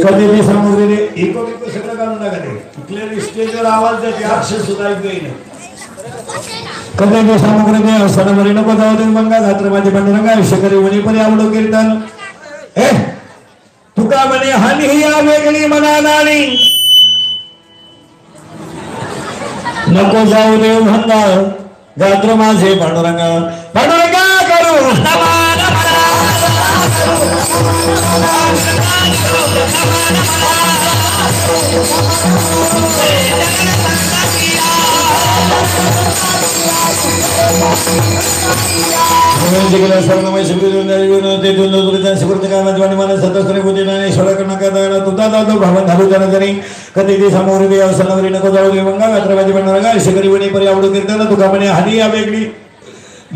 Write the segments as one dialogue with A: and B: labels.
A: कधी भी सामग्री एको सगळं काढून टाकते कुठल्या स्टेजवर आवाज देते अक्षर सुद्धा ऐकू येईल कधी भी सामग्री दे सणमरी नको जाऊ दे मंगा घात्र माझे पांडुरंगा आयुष्यकरी म्हणे परी आवडो कीर्तन ए तुका म्हणे हानी ही या वेगळी मना नाणी नको जाऊ देव भंगा गात्र माझे पांडुरंगा पांडुरंगा करू सर्वमय कधी समोर अवसरणावरी नको जाऊ दे मंगा गात्रबाजी बनणार शिकरी वणी परी आवडू कीर्तन तुका म्हणे हानी या वेगळी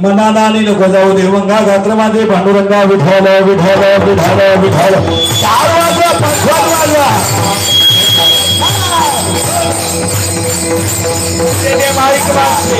A: मनाला आणि नको जाऊ दे मंगा गात्र माझे पांडुरंगा विठाल विठाल विठाल विठाल 4 वाजवा 5 वाजवा माईक वाजते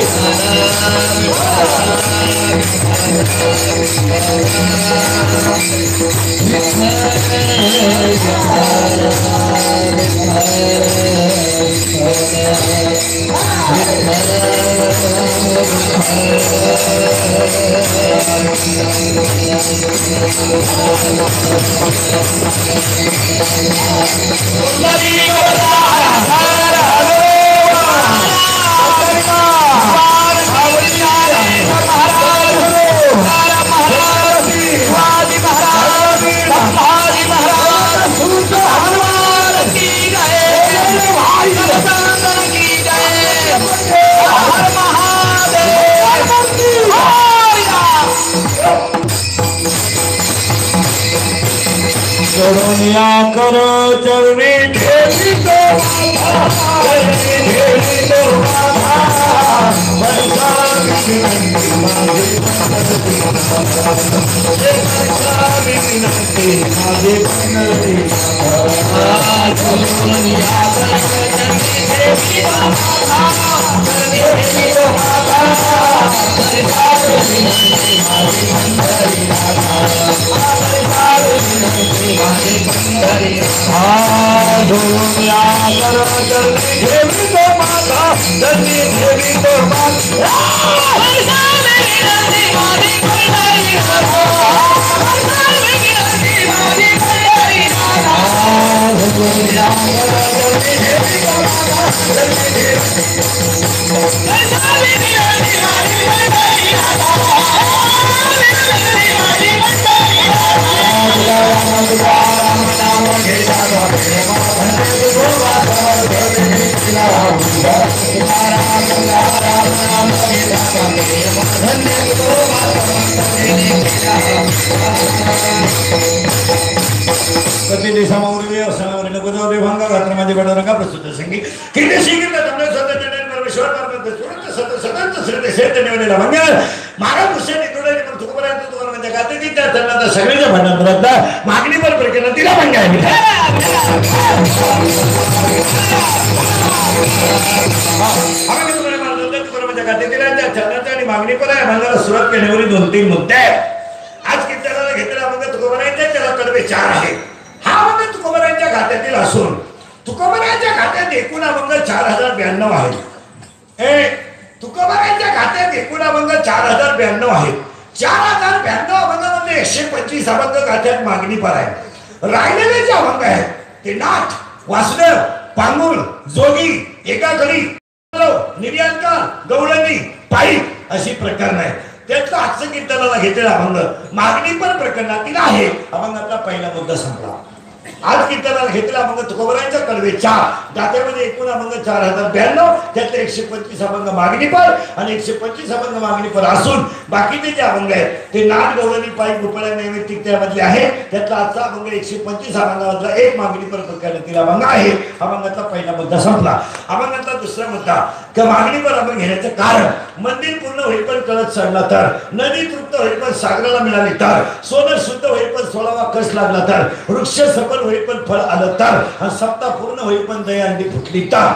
A: करुणिया करो चरणी ढेली तो चरणी ढेली तो मागणी पण प्रकरण तिला पण काय आणि मागणी पण आहे भांगाला सुरुवात करण्यावरील 2-3 मुद्दे आहेत. आज कीर्तनाला घेतलेला अभंग तुकोबारायांचा त्याला कडवे 4 आहे. हा अभंग तुकोबारायांच्या खात्यातील असून तुकोबारायांच्या खात्यात एकूण अभंग 4092 आहेत. तुकोबारायांच्या खात्यात एकूण अभंग 4092 आहेत. 4092 अभंगामध्ये 125 अभंग खात्यात मागणी पर आहे. राहिलेले जे अभंग आहेत ते नाथ, वासुदेव, पांगुल, जोगी, एकाकडी, निर्यानकार, गवळणी, पायी अशी प्रकरण आहे. त्यातलं आजचं कीर्तनाला घेतलेला अभंग मागणी पण प्रकरणातील आहे. अभंगातला पहिला मुद्दा संपला. आज कीर्तनाला घेतलेला अभंग तुकोबारायांचा कडवे 4 दात्यामध्ये एकूण अभंग 4092 त्यातले 125 अभंग मागणी पर आणि 125 अभंग मागणी पर असून बाकीचे जे अभंग आहेत ते नाथ, गवळणी, पायी, गोपाळ्या नैवेद्य त्यामधले आहे. त्यातला आजचा अभंग 125 अभंगामधला एक मागणी पर प्रकरणातील अभंग आहे. अभंगातला पहिला मुद्दा संपला. अभंगातला दुसरा मुद्दा की मागणी पर अभंग घेण्याचं कारण मंदिर पूर्ण होईल पण कळत चढला तर, नदी तृप्त होईल पण सागराला मिळाली तर, सोनं शुद्ध होईल पण 16वा कस लागला तर, वृक्ष सफल होईल पण फळ आलं तर, आणि सप्ताह पूर्ण होईल पण दया अंडी फुटली तर.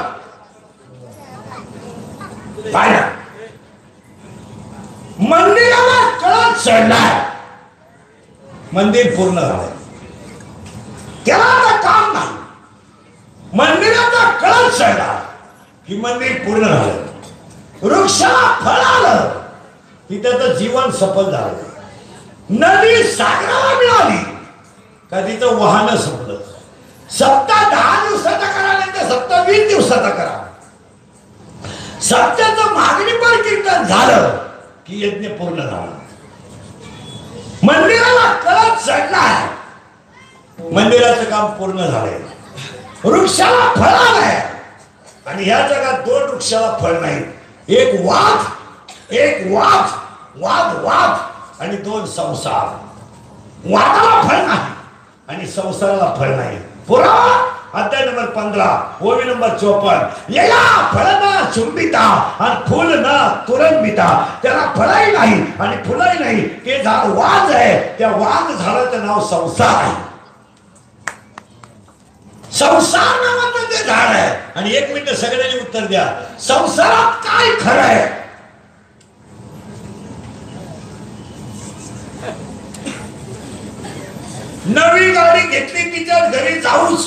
A: मंदिराला कळत चढलाय, मंदिर पूर्ण झालंय, त्याला आता काम नाही. मंदिराचा कळत चढला की मंदिर पूर्ण झालं, वृक्षाला फळ आलं की त्याचं जीवन सफल झालं, नदी सागराला मिळाली का तिचं वाहन संपलं. सप्ताह 10 दिवसाचा करा नाही तर सप्ताह 20 दिवसाचा करा. सत्याचं मागणी पर कीर्तन झालं की यज्ञ पूर्ण झाला. मंदिराला कळत चढलाय, मंदिराचं काम पूर्ण झालंय, वृक्षाला फळ आलंय. आणि ह्या जगात 2 वृक्षाला फळ नाही, एक वाघ वाघ आणि 2 संसार. वाघाला फळ नाही आणि संसाराला फळ नाही. पुरावा अध्याय नंबर 15 ओवी नंबर 54. याला फळ ना चुंबिता आणि फुल ना तुरंबिता. त्याला फळही नाही आणि फुलही नाही, ते झाड वाघ आहे. त्या वाघ झाडाचं नाव संसार आहे. संसार नावाचं ते झाड आहे. आणि 1 मिनिट सगळ्यांनी उत्तर द्या, संसारात काय खरं आहे? नवी गाडी घेतली तिच्या घरी जाऊच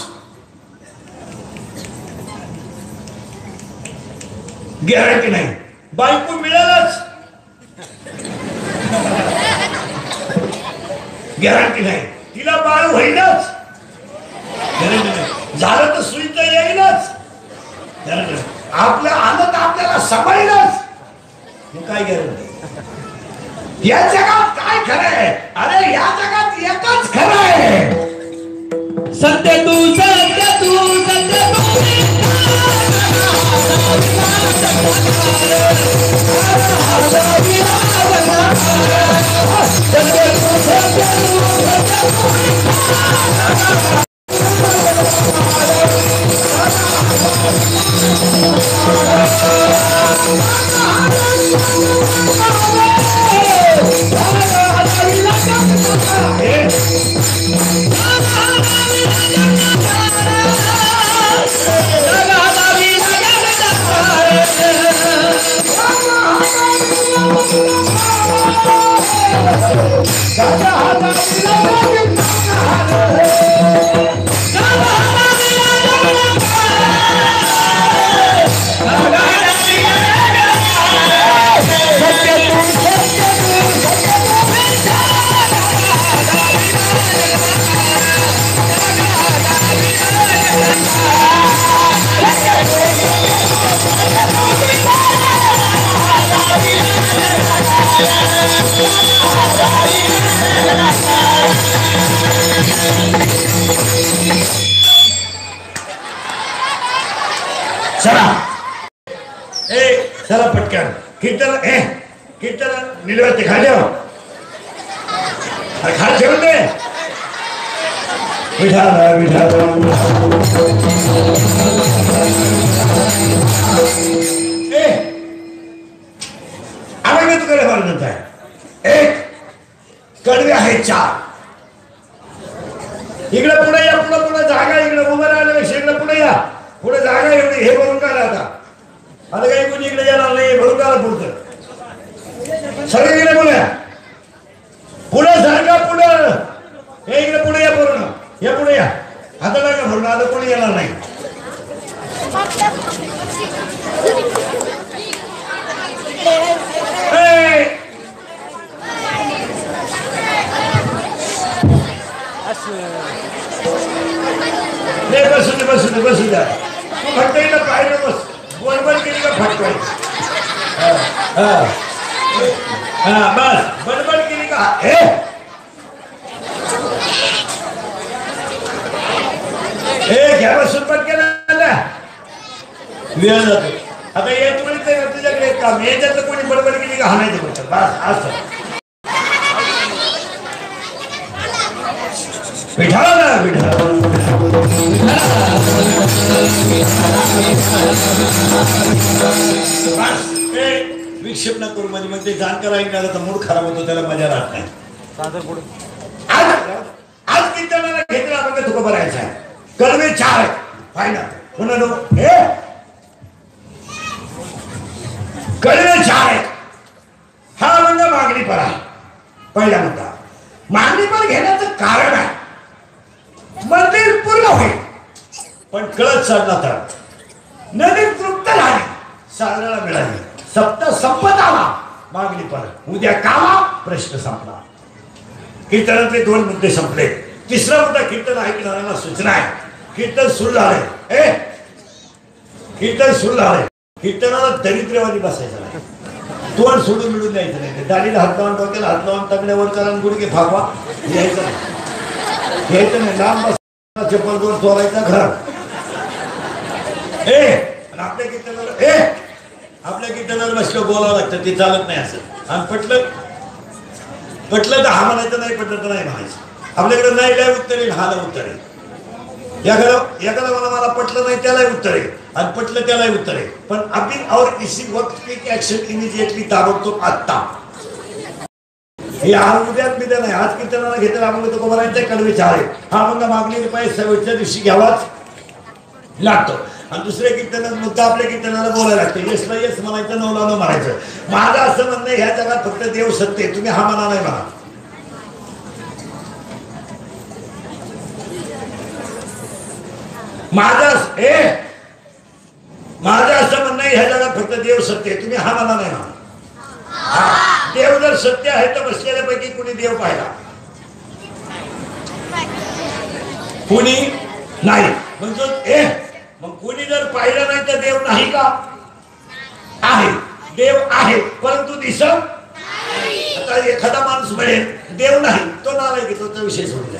A: गॅरंटी नाही. बायको मिळालच गॅरंटी नाही. तिला बाळ होईलच गॅरंटी नाही. झालं तर सुईचा येईलच गॅरंटी नाही. आपलं आलं तर आपल्याला सांभाळीलच, काय गॅरंटी? या जगात काय खरं आहे? अरे या जगात एकच खरं आहे, सत्य तू सत्य तू सत्य तू. चला चला पटकन कीर्तन निलवते खाली खाली ठेवून दे विठाला विठाला आवाज तुकडे म्हणत आहे एक कडवे आहे चार इकडे पुढे या पुढे जागा इकडे उभं राहिल्यापेक्षा इकडे पुढे या पुढे जागा एवढी हे भरून काढा आता काही कोणी इकडे येणार नाही भरून काढा पुढचं सगळे इकडे पुढे सारखा पुढे हे इकडे पुढे या पूर्ण या पुढे या आता नका भरून आता कोणी येणार नाही बसू द्या तू फक्त इथं पाहिलं बस बडबड केली का फटवायची बस बडबड केली का घ्या बसून पटकन वेळ जातो आता ये तुम्ही तुझ्याकडे काम याच्यातलं कोणी बडबड केली का हाणायचं बस असं विक्षेप न करू म्हणजे मग ते जाणकार ऐकणार तर मूड खराब होतो त्याला मजा राहत नाही आज कीर्तनाला घेतला आपण तुका भरायचा आहे कडवे चार फायनल म्हणून कडवे चार हा म्हणजे मागणी पर आहे पहिला मुद्दा मागणी पर घेण्याचं कारण आहे मंदिर पूर्ण होईल पण कळत चढला तर नदी तृप्त झाली सागराला मिळाली सप्त संपत आला मागणी पर उद्या कामा प्रश्न संपला कीर्तनातले दोन मुद्दे संपले तिसरा मुद्दा कीर्तन ऐकणाऱ्यांना सूचना आहे कीर्तन सुरू झालंय कीर्तन सुरू झालंय कीर्तनाला दरिद्रवादी बसायचं नाही तोंड सोडून मिळून द्यायचं नाही दाढीला हात लावून डोक्याला हात लावून तगड्यावर करा गुडघे फागवा यायचं नाही घ्यायचं नाही लांब बस चप्पल दोन चोरायचा घर आपल्या कीर्तनाला बसलं बोलावं लागतं ते चालत नाही असं आणि पटलं तर हा म्हणायचं नाही पटलं तर नाही म्हणायचं आपल्याकडे नाही काय उत्तर येईल हाला उत्तर आहे एखादा मला पटलं नाही त्यालाही उत्तर आहे आणि पटलं त्यालाही उत्तर आहे पण अभी और इसी वक्त की एक्शन इमिजिएटली ताबडतोब आत्ता हे आज उद्यात मी नाही आज कीर्तनाला घेतलं आपण तो बरायचा कडवे चार आहे हा मग मागणी रुपये सवयच्या दिवशी घ्यावाच लागतो आणि दुसऱ्या कीर्तनात मुद्दा आपल्या कीर्तनाला बोलायला लागतो येसला येस म्हणायचं नवला न म्हणायचं माझं असं म्हणणं ह्या जगात फक्त देव सत्य आहे तुम्ही हा म्हणा नाही म्हणा माझं असं म्हणणं ह्या जगात फक्त देव सत्य आहे तुम्ही हा म्हणा नाही म्हणा देव जर सत्य आहे तर बसलेल्यापैकी कुणी देव पाहिला कुणी नाही म्हणजे मग कुणी जर पाहिलं नाही तर देव नाही का आहे देव आहे परंतु दिसत आता एखादा माणूस मिळेल देव नाही तो नालायक आहे तो विषय सोडून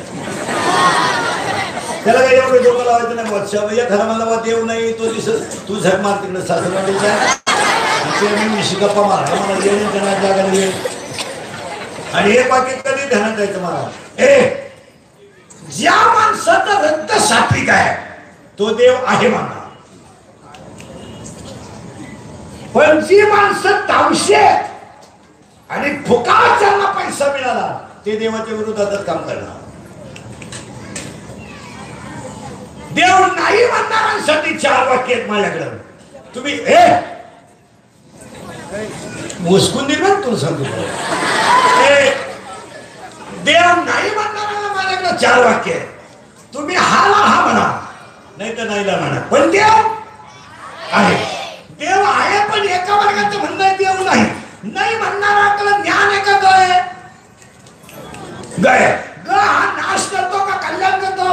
A: त्याला काही एवढं डोकं लावायचं नाही वर्षा एखादा मला देव नाही तो दिसत तू झक मार तिकडे सासरवाडीच्या गप्पा मारा मला येणे ध्यानात लागायला येईल आणि हे बाकी कधी ध्यानात द्यायचं मला ज्या माणसाचा रक्त सात्विक आहे तो देव आहे म्हणा पण जी माणसं तामशे आणि फुकाट ज्यांना पैसा मिळाला ते देवाच्या विरोधातच काम करणार देव नाही म्हणणाऱ्यांसाठी चार वाक्य आहेत माझ्याकडे तुम्ही मोजकून दिल ना तुला सांगतो देव नाही म्हणणारा माझ्याकडे 4 वाक्य आहे. तुम्ही हाला हा म्हणा नाही तर नाहीला म्हणा, पण देव आहे. देव आहे पण एका वर्गाचं म्हणणं आहे देव नाही. नाही म्हणणारा ज्ञान आहे का ग आहे? ग आहे. ग हा नाश करतो का कल्याण करतो?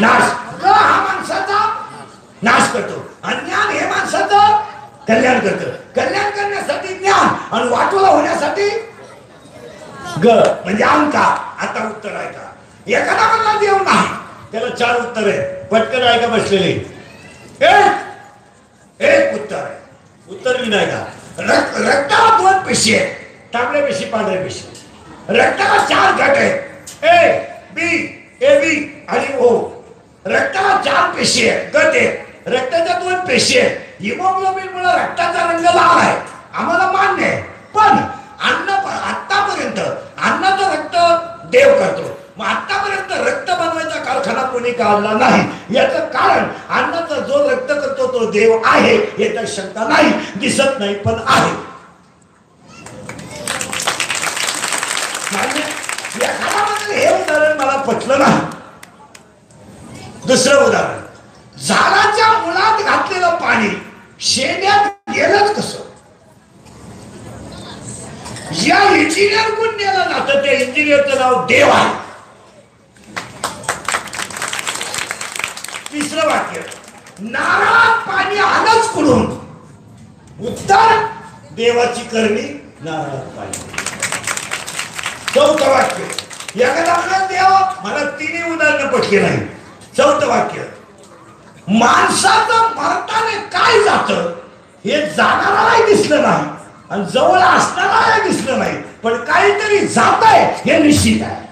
A: नाश. ग हा माणसाचा नाश करतो आणि ज्ञान हे माणसाचं कल्याण करतं. कल्याण करण्यासाठी ज्ञान आणि वाटोळा होण्यासाठी ग म्हणजे अंका. आता उत्तर आहे का? एखादा म्हणला देव नाही, त्याला 4 उत्तर आहे. पटकन आहे का बसलेले? एक उत्तर आहे. उत्तर मी नाही का? रक्ताला 2 पेशी आहेत, तांबड्या पेशी पांढऱ्या पेशी. रक्ताला 4 गट आहेत, ए बी ए बी आणि ओ. रक्ताला 4 पेशी आहेत, गट आहेत. रक्ताच्या 2 पेशी आहेत. हिमोग्लोबिन मुळे रक्ताचा रंग लाल आहे, आम्हाला मान्य आहे. पण आतापर्यंत अन्नाचं रक्त देव करतो. मग आतापर्यंत रक्त बनवायचा कारखाना कोणी काढला नाही. याचं कारण अन्नाचा जो रक्त करतो तो देव आहे, याच्यात शंका नाही. दिसत नाही पण आहे. हे उदाहरण मला पटलं नाही. दुसरं उदाहरण, झाडाच्या मुळात घातलेलं पाणी शेंड्यात गेलं कसं? या इंजिनियर कोण नेलं जातं, त्या इंजिनियरचं नाव देव आहे. तिसरं वाक्य, नारळात पाणी आलंच कुठून? उत्तर, देवाची करणी नारळात पाणी. चौथं वाक्य, एखादा म्हणत देव, मला 3 उदाहरणं पटली नाही. चौथं वाक्य, माणसाचं मरताने काय जातं हे जाणारालाही दिसलं नाही आणि जवळ असणारालाही दिसलं नाही, पण काहीतरी जात आहे हे निश्चित आहे.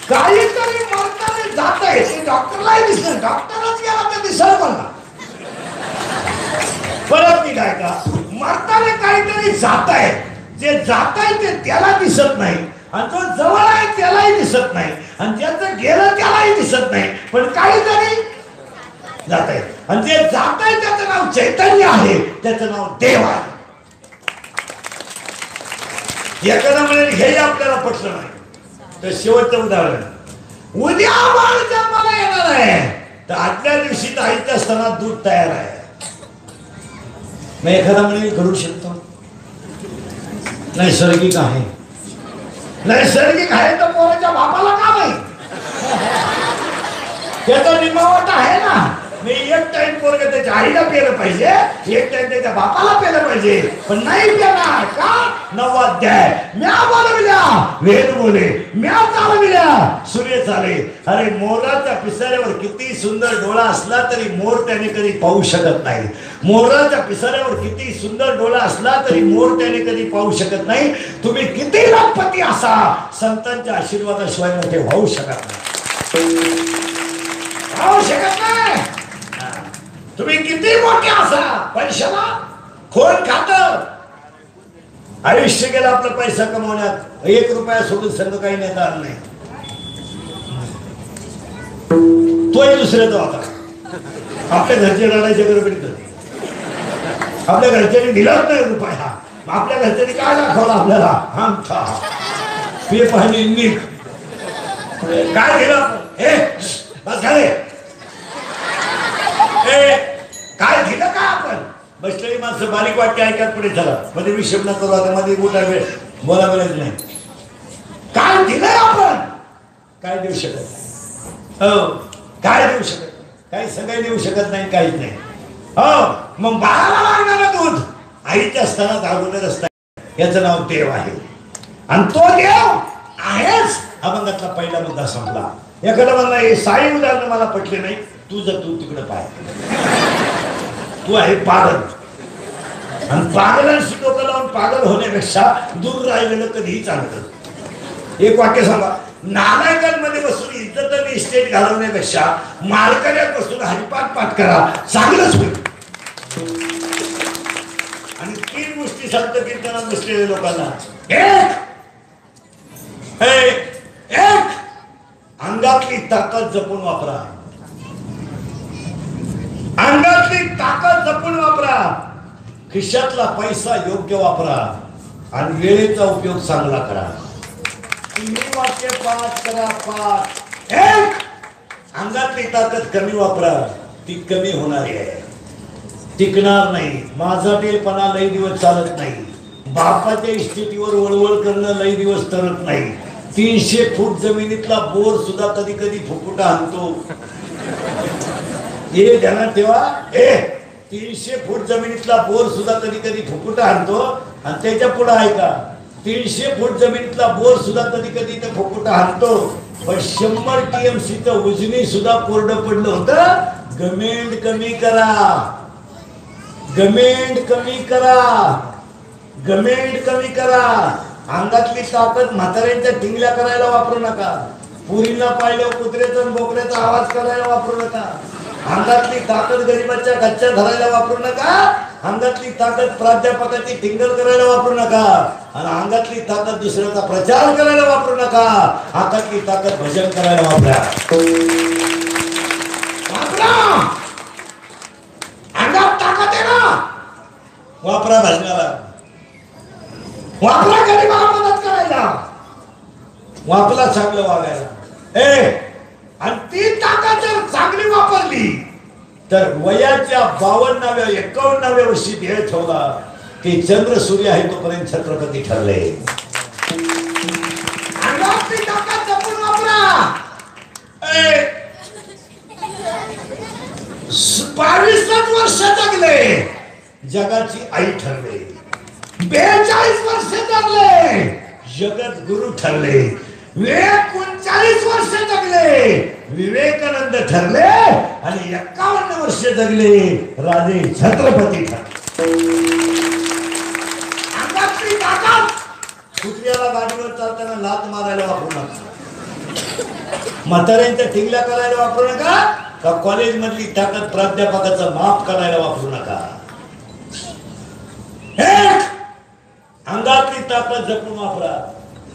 A: काहीतरी मरताने जात आहे ते डॉक्टरलाही दिसलं. डॉक्टरच गेला तर दिसलं मला. परत मी काय का, मरताने काहीतरी जात आहे. जे जात आहे ते त्याला दिसत नाही आणि जो जवळ आहे त्यालाही दिसत नाही आणि ज्याचं गेलं त्यालाही दिसत नाही, पण काहीतरी जात आहे. आणि जे जात आहे त्याचं नाव चैतन्य आहे, त्याचं नाव देव आहे. एखादा म्हणेल हे आपल्याला पटलं नाही, तर शेवटचं उदाहरण, उद्या बाळ जन्माला येणार आहे तर आदल्या दिवशी आईच्या स्तनात दूध तयार आहे. मग एखादा म्हणेल करू शकतो, नैसर्गिक आहे. नैसर्गिक आहे तर पोराच्या बापाला का नाही? त्याचा निमावट आहे ना. मी एक टाइम पोरग त्याच्या आईला पेलं पाहिजे, एक टाइम त्याच्या बापाला पेलं पाहिजे, पण नाही पेणार का? 9 अध्याय, म्या बोलविल्या वेद बोले, म्या चालविल्या सूर्य चाले. अरे मोराच्या पिसाऱ्यावर किती सुंदर डोळा असला तरी मोर त्याने कधी पाहू शकत नाही. मोराच्या पिसाऱ्यावर किती सुंदर डोळा असला तरी मोर त्याने कधी पाहू शकत नाही. तुम्ही किती लखपती असा, संतांच्या आशीर्वादाशिवाय मोठे होऊ शकत नाही. होऊ शकत नाही. तुम्ही किती मोठे असा, पैशाला कोण खात? आयुष्य गेलं आपला पैसा कमवण्यात. 1 रुपया सोडून सर्व काही नेता आलं नाही. तोही दुसऱ्याचा होता. आपल्या घरचे रडायचे गडबडीत. आपल्या घरच्यांनी दिलाच नाही रुपया. आपल्या घरच्यांनी काय दाखवलं आपल्याला? आमचा पे पाहिजे निक काय दिलं? हे बस झाले. काय दिलं का आपण? बसलेली माणसं बारीक वाक्य ऐकत पुढे झाला. मध्ये विषम न करू, आता मध्ये मोठा वेळ बोला बोलायचं नाही. काय दिलंय आपण? काय देऊ शकत नाही. हो, काय देऊ शकत नाही. काही सगळे देऊ शकत नाही, काहीच नाही. हो, मग बाळाला लागणारं दूध आईच्या स्तनात अगोदर असतात, याचं नाव देव आहे. आणि तो देव आहेच. अभंगातला पहिला मुद्दा संपला. एखादा म्हणला हे साई उदाहरण मला पटले नाही, तुझं तू तिकडे पाय. तू आहे पागल आणि पागलांशी डोकं लावून पागल होण्यापेक्षा दूर राहिलेलं कधीही चांगलं. एक वाक्य सांगा, नालायकांमध्ये बसून इज्जत आणि इस्टेट घालवण्यापेक्षा मालकऱ्यात बसून हरिपाठ पाठ करा, चांगलंच होईल. आणि 3 गोष्टी संत कीर्तनात बसलेल्या लोकांना, एक अंगातली ताकद जपून वापरा. अंगातली ताकद जपून वापरा. खिशातला पैसा योग्य वापरा. आणि वेळेचा उपयोग चांगला करा. तुम्ही वाक्य पाठ करा. पाठ एक अंगातली ताकद कमी वापरा, ती कमी होणारी आहे, टिकणार नाही. माझा टेलपणा लई दिवस चालत नाही. बापाच्या इस्टेटीवर वळवळ करणं लई दिवस तरत नाही. 300 फूट जमिनीतला बोर सुद्धा कधी कधी फुकुटा आणतो. हे ध्यानात ठेवा. 300 फूट जमिनीतला बोर सुद्धा कधी कधी फुकुटा आणतो. आणि त्याच्या पुढे आहे का 300 फूट जमिनीतला बोर सुद्धा कधी कधी ते फुकुटा आणतो. पण 100 TMC चं उजनी सुद्धा कोरडं पडलं होतं. गमेंड कमी करा, गमेंड कमी करा, गमेंड कमी करा. अंगातली ताकद म्हाताऱ्यांच्या टिंगल्या करायला वापरू नका. पुरीला पाहिलं कुत्र्याचा बोकड्याचा आवाज करायला वापरू नका. अंगातली ताकद गरीबाच्या गच्च्या धरायला वापरू नका. अंगातली ताकद प्राध्यापकाची टिंगल करायला वापरू नका. आणि अंगातली ताकद दुसऱ्याचा प्रचार करायला वापरू नका. अंगातली ताकद भजन करायला वापरा. अंगात ताकद आहे ना, वापरा भजनाला, वापरा गरीबाला मदत करायला, वापरा चांगलं वागायला. आणि ती ताकद जर चांगली वापरली तर वयाच्या 52व्या 51व्या वर्षी ध्येय ठेवला की चंद्र सूर्य आहे तोपर्यंत छत्रपती ठरले. अंगातली ताकद जपून वापरा. 22 वर्ष जगले, जगाची आई ठरले. 42 वर्ष जगले, जगत गुरु ठरले. 39 वर्ष जगले, विवेकानंद ठरले. आणि 51 वर्ष जगले, राजे छत्रपती ठरले. अंगातली ताकद कुत्र्याला गाडीवर चालताना लात मारायला वापरू नका. म्हाताऱ्यांच्या टिंगल्या करायला वापरू नका. का कॉलेज मधली ताकद प्राध्यापकाचा माफ करायला वापरू नका. अंगातली ताकद जपून वापरा.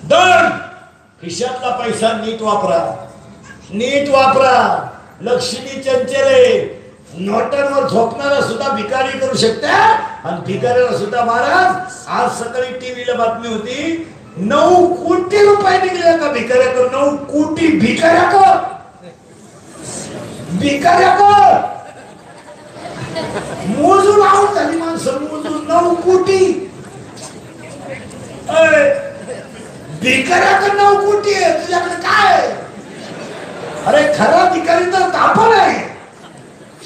A: 2 खिशातला पैसा नीट वापरा, नीट वापरा. लक्ष्मी चंचल आहे. नोटांवर झोपणारा सुद्धा भिकारी करू शकते. आणि भिकाऱ्याला सुद्धा महाराज आज सकाळी टीव्हीला बातमी होती 9 कोटी रुपये निघले का भिकाऱ्याकडे. 9 कोटी भिकाऱ्याकडे, भिकाऱ्याकडे मोजून आऊट झाली माणसं. मोजून 9 कोटी. भिकाऱ्याकडे 9 कोटी आहे, तुझ्याकडे काय? अरे खरा भिकारी तर आपण आहे.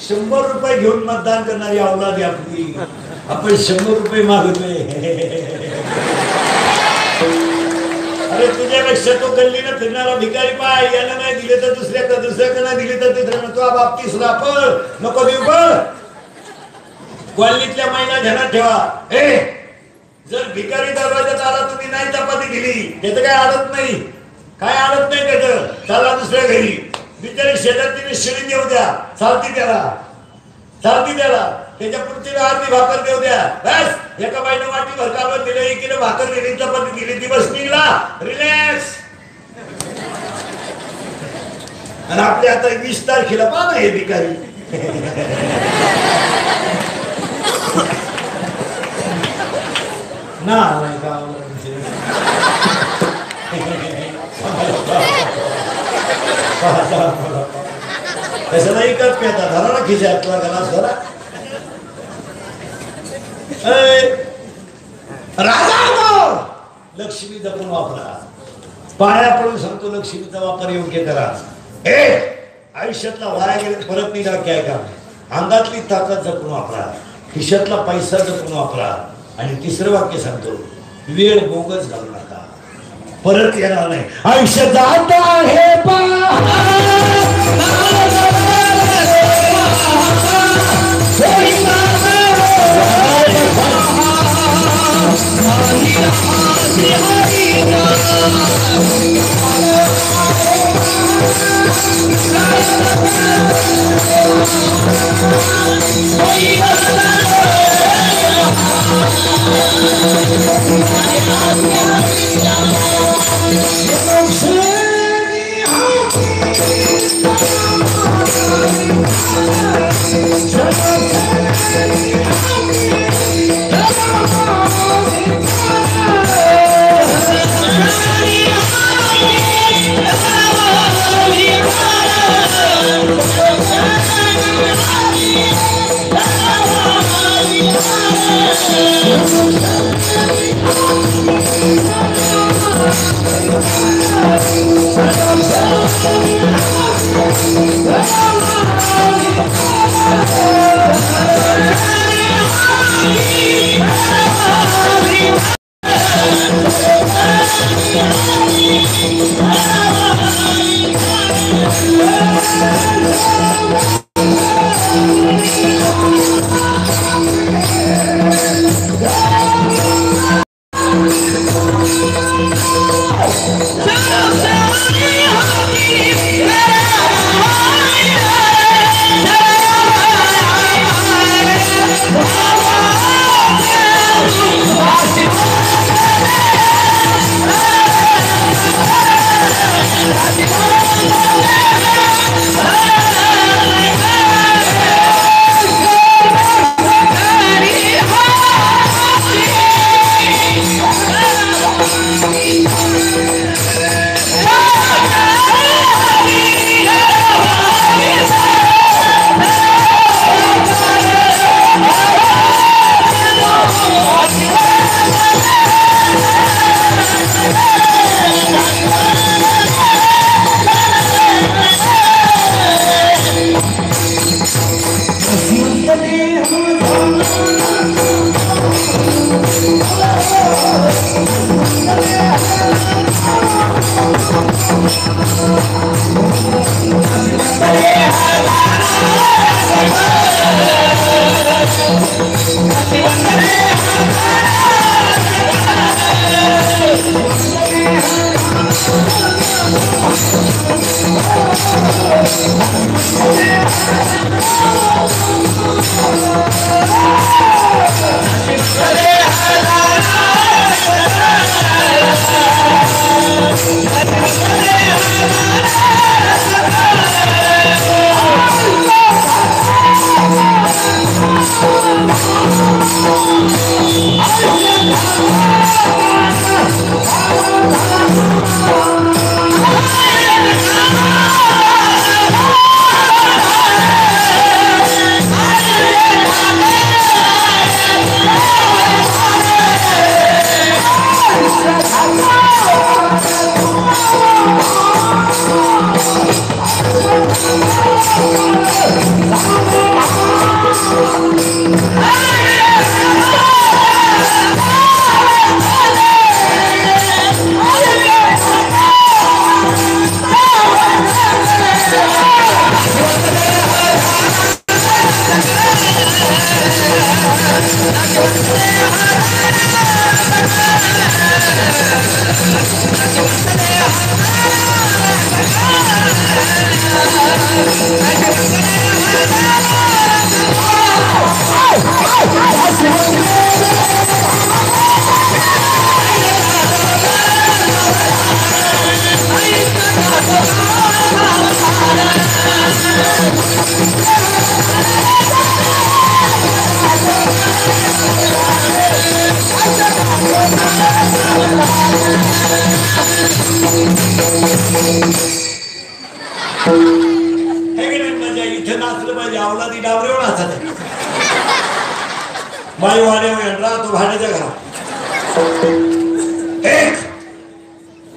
A: 100 रुपये घेऊन मतदान करणारी औलाद आपली. आपण 100 रुपये मागतोय. अरे तुझ्यापेक्षा तो गल्लीनं फिरणारा भिकारी पाय. याला नाही दिले तर दुसऱ्याकडे नाही दिले तर तिसऱ्याकडे. तुझा बाप तिसरा पण नको देऊ. पण कॉलनीतल्या महिला ध्यानात ठेवा. जर भिकारी दरवाजात आला तुम्ही नाही चपाती दिली त्याचं काय आडत नाही, काय आडत नाही त्याचं. चालला दुसऱ्या घरी, बिचारी शेजारतीने शिळी देऊ द्या, चालती त्याला, चालती त्याला. त्याच्या पुढची अर्धी भाकर देऊ द्या. बस एका बाईनं वाटी भर काढून दिलं, 1 किलो भाकर दिली, चपाती दिली, दिवस निघला, रिलॅक्स. आणि आपल्या आता 20 तारखेला पहा ना हे भिकारी. ना नाही का तसं नाही करत पेता. धरा ना खिशातला गलास धरा. राजा लक्ष्मी जपून वापरा. पाया पडून सांगतो लक्ष्मीचा वापर योग्य करा. आयुष्यातला वाया गेले परत निघा काय का. अंगातली ताकद जपून वापरा, खिशातला पैसा जपून वापरा. आणि तिसरं वाक्य सांगतो, वेळ बोगस घालू नका, परत येणार नाही. आयुष्य जात आहे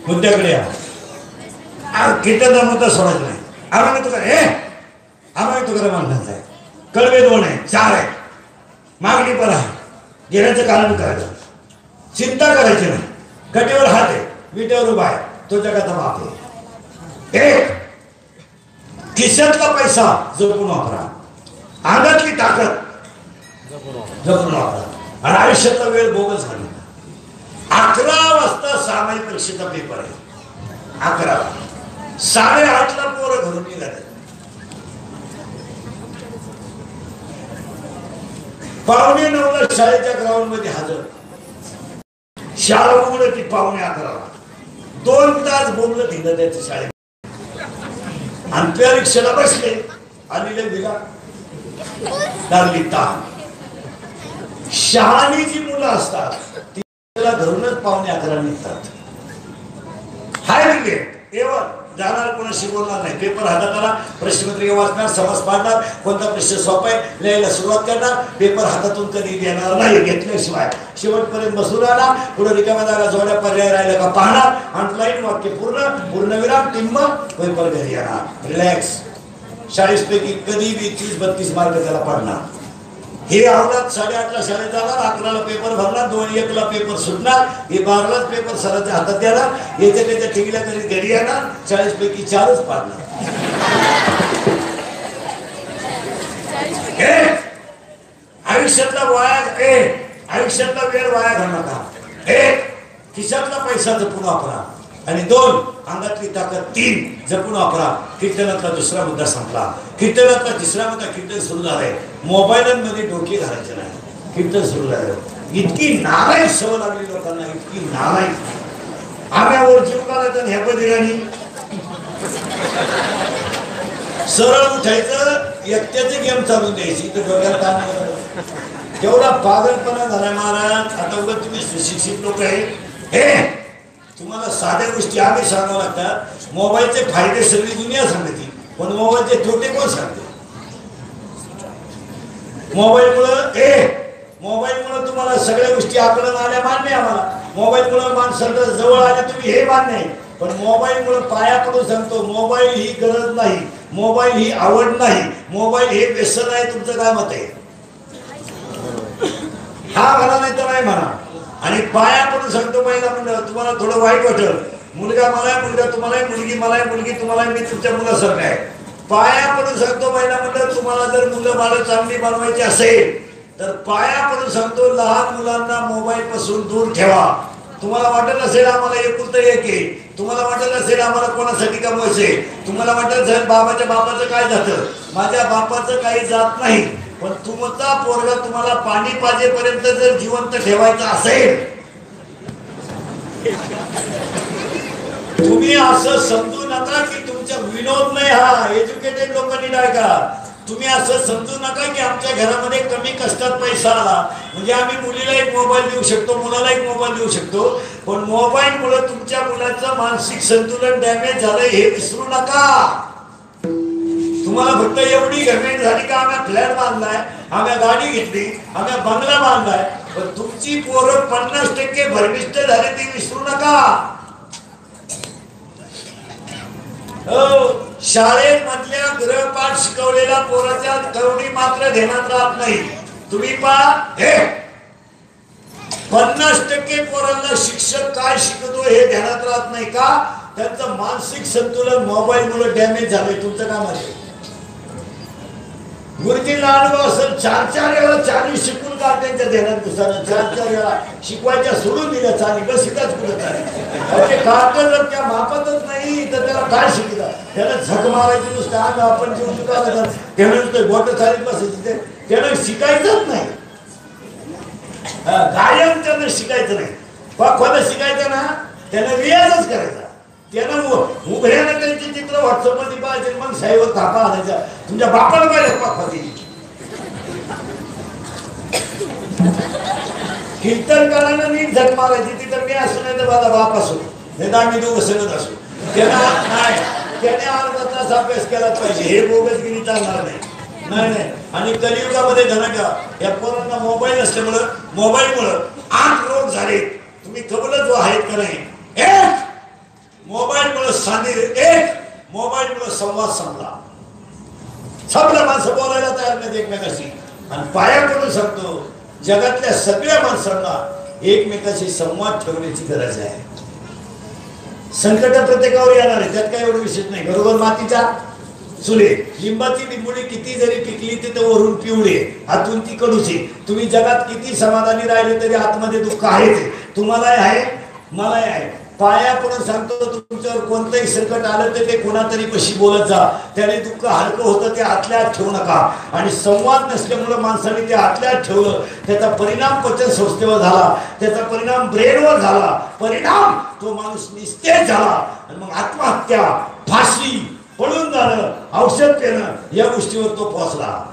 A: मुद्द्याकडे किती मुद्दा सोडायचा नाही. आम्हाला तुका आम्हाला तुका मानण्याचा आहे. कळवे 2 आहे, 4 आहे, मागणी पण आहे. घेण्याचं कारण करायचं, चिंता करायची नाही. कटेवर हात आहे, विटेवर उभा आहे, तो जगाचा बाप आहे. खिशातला पैसा जपून वापरा, अंगातली ताकद जपून वापरा आणि आयुष्यातला वेळ बोगस घालू. 11 वाजता सामायिक परीक्षेचा पेपर आहे. 11 8:30ला पोरं घरून निघाले. 9:15 शाळेच्या ग्राउंड मध्ये हजर. शाळा उघडत ती 11:15. 2 तास बोललं तिथं त्याच्या शाळेत. आणि त्या रिक्षेला बसले आणि दिला लागली ताण. शहाणी जी मुलं असतात ती घरूनच 11:15 निघतात. हाय क्रिकेट एवढ जाणार, कोणाशी बोलणार नाही. पेपर हातात आला, प्रश्नपत्रिका वाचणार, समज पाडणार, कोणता प्रश्न सोपा आहे लिहायला सुरुवात करणार. पेपर हातातून कधी देणार नाही घेतल्याशिवाय. शेवटपर्यंत बसून राहणार. पुढे रिकाम्या जागा जोड्या पर्याय राहिला का पाहणार. अंडरलाईन वाक्य पूर्ण, पूर्णविराम, टिंब, पेपर घरी येणार. रिलॅक्स. 40 पैकी कधी 30-32 मार्क त्याला पडणार. हे आवलात 8:30ला शाळेत जाणार, 11ला पेपर भरणार, 2:01ला पेपर सुटणार, हे 12लाच पेपर सरांच्या हातात देणार, याच्या त्याच्या टीव्हीला कधी घरी येणार, 40 पैकी 4च पाडणार. आयुष्यातला वेळ वाया घालू नका. 1 खिशातला पैसा जपून वापरा आणि 2 अंगातली ताकद 3 जपून वापरा. कीर्तनातला दुसरा मुद्दा संपला. कीर्तनातला तिसरा मुद्दा कीर्तन सुरू झालंय. मोबाईलमध्ये डोके घालायचे नाही. कीर्तन सुरू झालं. इतकी नारायण सवय लागली लोकांना, इतकी नारायण. आम्यावर जीव काढायचा ह्या बदिराणी सरळ उठायचं, एकट्याचे गेम चालून द्यायची. तर डोक्याला ताण केवढा पागलपणा झालाय महाराज. आता उगाच तुम्ही सुशिक्षित लोक आहे, हे तुम्हाला साध्या गोष्टी आम्ही सांगावं लागतात. मोबाईलचे फायदे सगळी दुनिया सांगते, पण मोबाईलचे तोटे कोण सांगते? मोबाईलमुळे तुम्हाला सगळ्या गोष्टी आकडून आल्या मान्य आम्हाला. मोबाईलमुळे माणसाला जवळ आले तुम्ही हे मान्य आहे, पण मोबाईलमुळे पाया पडून सांगतो, मोबाईल ही गरज नाही, मोबाईल ही आवड नाही, मोबाईल हे व्यसन आहे. तुमचं काय मत आहे? हा म्हणा नाही तर नाही म्हणा. आणि पाया पडून सांगतो पहिला म्हणलं, तुम्हाला थोडं वाईट वाटेल, मुलगा मला आहे, मुलगा तुम्हाला आहे, मुलगी मला आहे, मुलगी तुम्हाला आहे, मी तुमच्या मुलासारखं आहे. पाया पडून सांगतो पहिला म्हणलं, तुम्हाला जर मुलं बाळ चांगली बनवायची असेल तर पाया पडून सांगतो, लहान मुलांना मोबाईल पासून दूर ठेवा. तुम्हाला वाटत असेल आम्हाला एकुलतं एक आहे, तुम्हाला वाटत असेल आम्हाला कोणासाठी कमवायचे, तुम्हाला वाटत असेल बापाचं काय जातं, माझ्या बापाचं काही जात नाही, पण तुमचा पोरगा तुम्हाला पाणी पाजेपर्यंत जर जिवंत ठेवायचं असेल, तुम्ही असं समजू नका की तुमचा विनोद नाही हा. एज्युकेटेड लोकांनी नाही का, तुम्ही असं समजू नका की आमच्या घरामध्ये कमी कष्टात पैसा आला म्हणजे आम्ही मुलीला एक मोबाईल देऊ शकतो, मुलाला एक मोबाईल देऊ शकतो. पण मोबाईलमुळे तुमच्या मुलाचं मानसिक संतुलन डॅमेज झालंय हे विसरू नका. तुम्हाला फक्त एवढी घमेंट झाली का आम्ही फ्लॅट बांधलाय, आम्ही गाडी घेतली, आम्ही बंगला बांधलाय, पण तुमची पोरं 50% भरमिष्ट झाली ती विसरू नका. शाळेत मधल्या गृहपाठ शिकवलेला पोराच्या कवडी मात्र ध्यानात राहत नाही. तुम्ही पहा, 50% पोरांना शिक्षक काय शिकवतो हे ध्यानात राहत नाही का? त्यांचं मानसिक संतुलन मोबाईल मुळे डॅमेज झालंय. तुमचं काम आहे गुरुजींना अनुभव असेल, 4 वेळा 4 शिकून का त्यांच्या ध्यानात घुसानं 4 वेळा शिकवायच्या सोडून दिल्या चाली बस शिकाच कुठं चालेल. काटल जर त्या मापातच नाही तर त्याला काय शिकता? त्याला झक मारायची नुसतं आम्ही आपण जीव शिकायला त्यानं नुसतं गोट चालीत बसायची, त्यानं शिकायचंच नाही. कायम त्यानं शिकायचं नाही. खोदं शिकायचं ना त्यानं रियाजच करायचा. त्यानं उघड्यानं त्यांची चित्र व्हॉट्सअपमध्ये पाहायचे, मग शाहीवर थापा आणायचा. तुमच्या बापाला पाहिजे पाखवादी कीर्तनकारांना नीट झक मारायची. तिथं मी असू नाही तर माझा बाप असू नाही तर आम्ही दोघं सगळं असू. त्याने अर्धा तास अभ्यास केलाच पाहिजे. हे बोगसगिरी चालणार नाही. आणि कलियुगामध्ये धनका या पोरांना मोबाईल असल्यामुळं मोबाईलमुळं 8 रोग झाले. तुम्ही कबूलच जो आहेत का नाही? 1 मोबाईलमुळे मोबाईलमुळे संवाद संपला. माणसं बोलायला तयार नाही एकमेकाशी. आणि पाया पडून सांगतो, जगातल्या सगळ्या माणसांना एकमेकाशी संवाद ठेवण्याची गरज आहे. संकट प्रत्येकावर येणार आहे, त्यात काय एवढं विशेष नाही. बरोबर मातीच्या चुले, लिंबाची लिंबुडी किती जरी पिकली तिथं वरून पिवळे, आतून ती कडूची. तुम्ही जगात किती समाधानी राहिले तरी आतमध्ये दुःख आहेच. तुम्हालाही आहे, मलाही आहे. पाया पडून सांगतो, तुमच्यावर कोणतंही संकट आलं तर ते कोणातरी कशी बोलत जा. त्याने दुःख हलकं होतं ते आतल्या आत ठेवू नका. आणि संवाद नसल्यामुळं माणसाने ते आतल्या आत ठेवलं, त्याचा परिणाम पचन संस्थेवर झाला, त्याचा परिणाम ब्रेनवर झाला, परिणाम तो माणूस निस्तेज झाला. आणि मग आत्महत्या, फाशी, पळून जाणं, औषध पेणं या गोष्टीवर तो पोहोचला.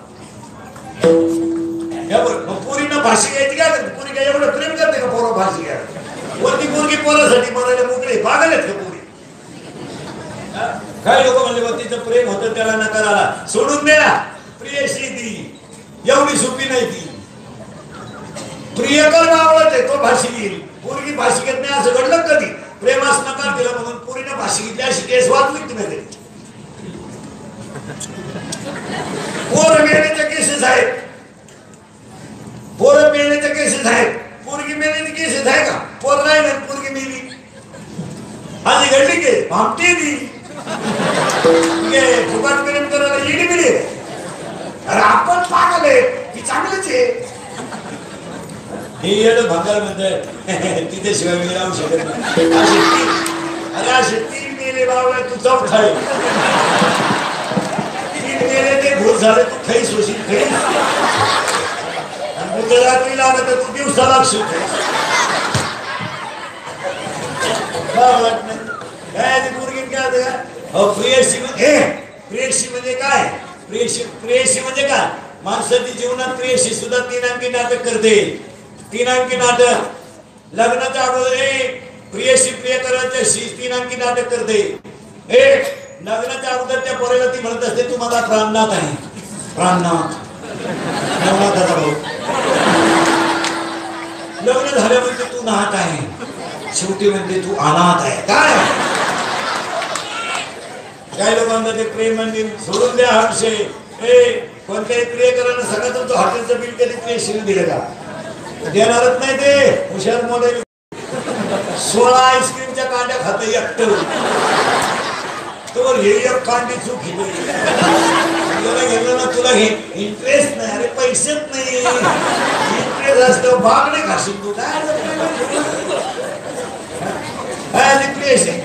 A: पोरीनं फाशी घ्यायची का? पोरी काय एवढं प्रेम करते का पोरं फाशी घ्या? कोणती पोरगी पोरासाठी मरायला मोकळे पागल आहेत का पोरी? काही लोक म्हणले बघ तिचं प्रेम होतं त्याला नकार आला, सोडून द्या. प्रियशी ती एवढी सोपी नाही. ती प्रियकर आवडत आहे तो फाशी घेईल, पोरगी फाशी घेत नाही असं घडलं कधी? प्रेमास नकार दिला म्हणून पोरीनं फाशी घेतली अशी केस वाचली तुम्ही तरी? पोर मेलेच्या केसेस आहेत. पोरं मेल्याच्या केसेस आहेत, पोरगी मेल्याची केसेस आहे का? पोर नाही ना, पोरगी मेली आधी घडली की आमटी ती फुकट प्रेम करायला येडी मिळे. अरे आपण पागल आहे की चांगलंच आहे. हे येड भांगार म्हणतात तिथे शिवाय मी राहू शकत नाही. अरे असे 3 मेले बाबा तू जाऊ खाय, 3 मेले ते भूत झाले तू खाई सोशील खाई, आणि बुद्ध रात्रीला आलं तर तू दिवसाला प्रेयसी म्हणजे काय? प्रेयसी म्हणजे काय? माणसाच्या जीवनात प्रेयसी सुद्धा 3 अंकी नाटक करते. 3 अंकी नाटक लग्नाच्या अगोदर प्रियशी प्रियकराच्याशी 3 अंकी नाटक करते. लग्नाच्या अगोदर त्या पोराला ती म्हणत असते तू माझा प्राणनाथ आहे, प्राणनाथ नवनाथाचा भाऊ. लग्न झाल्यामध्ये तू नाथ आहे, शेवटी म्हणते तू अनाथ आहे. काय लोकांना ते प्रेम मंदिर सोडून द्या. हर्षे कोणत्याही प्रियकरांना सगळं तुमचं हॉटेलचं बिल कधी प्रियशीने दिलं का? देणारच नाही ते. हुशार मोठे 16 आईस्क्रीमच्या कांड्या खात एकटं तर हे एक कांडी चूक तुला घेतलं ना, तुला घे इंटरेस्ट नाही. अरे पैसेच नाही, इंटरेस्ट असतं भाग नाही खाशील तू. काय प्रेस आहे?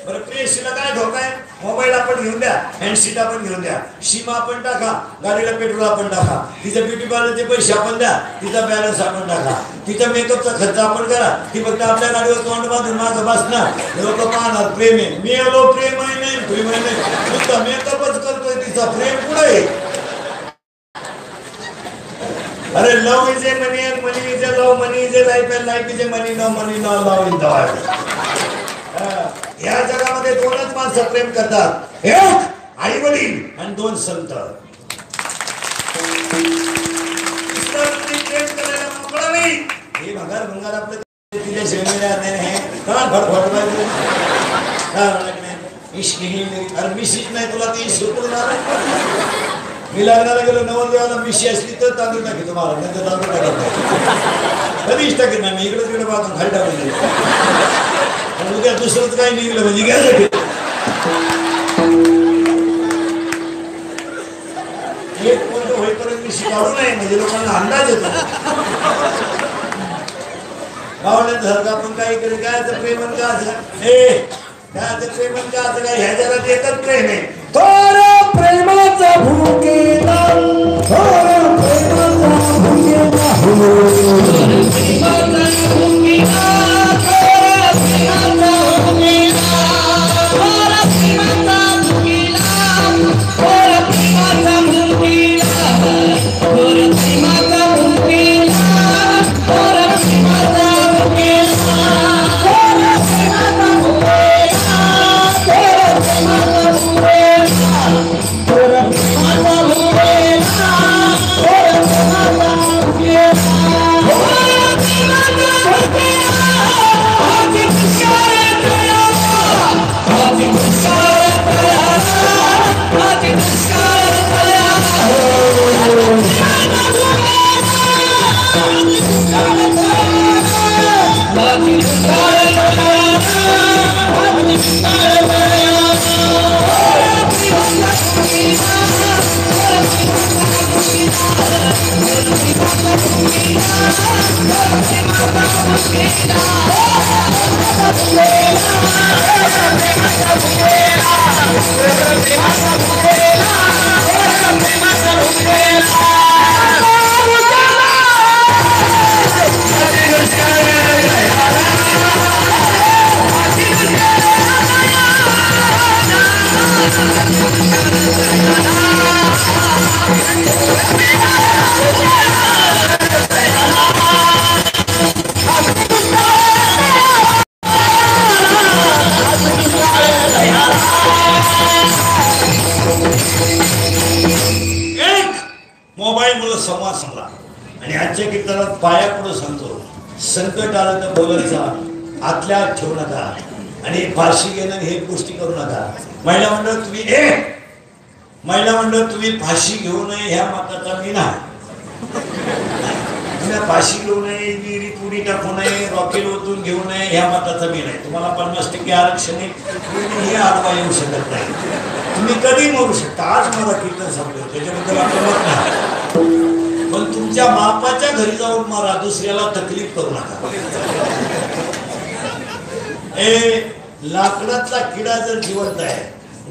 A: बरं प्रेसला काय धोका आहे? मोबाईल आपण घेऊन द्या, हँडसीट आपण घेऊन द्या, सीमा आपण टाका, गाडीला पेट्रोल आपण टाका, तिच्या ब्युटी पार्लरचे पैसे आपण द्या, तिचा बॅलन्स आपण टाका, तिचा मेकअपचा खर्च आपण करा. ती फक्त आपल्या गाडीवर तोंड बांधून मागं बसणार, लोक पाहणार प्रेम आहे. मी आलो प्रेम आहे नाही, प्रेम आहे नाही, नुसता मेकअपच करतोय, तिचा प्रेम पुढे. अरे love is a money and money is a love, money is a life and life is a money, no money no love in the world. या जगामध्ये 2च माणसं प्रेम करतात, एक आई वडील आणि 2 संत. प्रेम करायला मोकळा नाही. हे भंगार भंगार आपलं तिथे शेवलेल्या मिशीच नाही तुला ती सुटणार. मी लग्नाला गेलो नवरदेवाला मिशी असली तर तांदूळ टाकी तुम्हाला, नाही तर तांदूळ टाकत नाही, कधीच टाकेल ना मी. इकडे तिकडे पाहतो खाली टाकून उद्या दुसरंच काही निघलं म्हणजे घ्यायचं. एक कोणतं होईपर्यंत मी शिकावू नाही म्हणजे लोकांना अंदाज येतो. गावण्यासारखं आपण काही करी काय तर प्रेमन का काय तर प्रेमन का काय ह्या जगात एकच प्रेम आहे. थोडं प्रेमाचा भूकेला, थोडं प्रेमाचा संवाद संपला. आणि आजच्या कीर्तनात पाया पुढे सांगतो, संकट आलं तर बोलायचा, आतल्या आत ठेवू नका आणि फाशी घेणं हे गोष्टी करू नका. महिला मंडळ तुम्ही फाशी घेऊ नये ह्या मताचा मी नाही. तुम्ही फाशी घेऊ नये, विहिरीत उडी टाकू नये, रॉकेल ओतून घेऊ नये, ह्या मताचा मी नाही. तुम्हाला 50% आरक्षण आहे, हे आडवा येऊ शकत नाही. तुम्ही कधी मरू शकता. आज मला कीर्तन संपलं, त्याच्याबद्दल आपलं मत नाही, पण तुमच्या बापाच्या घरी जाऊन मारा, दुसऱ्याला तकलीफ करू नका. लाकडातला किडा जर जिवंत आहे,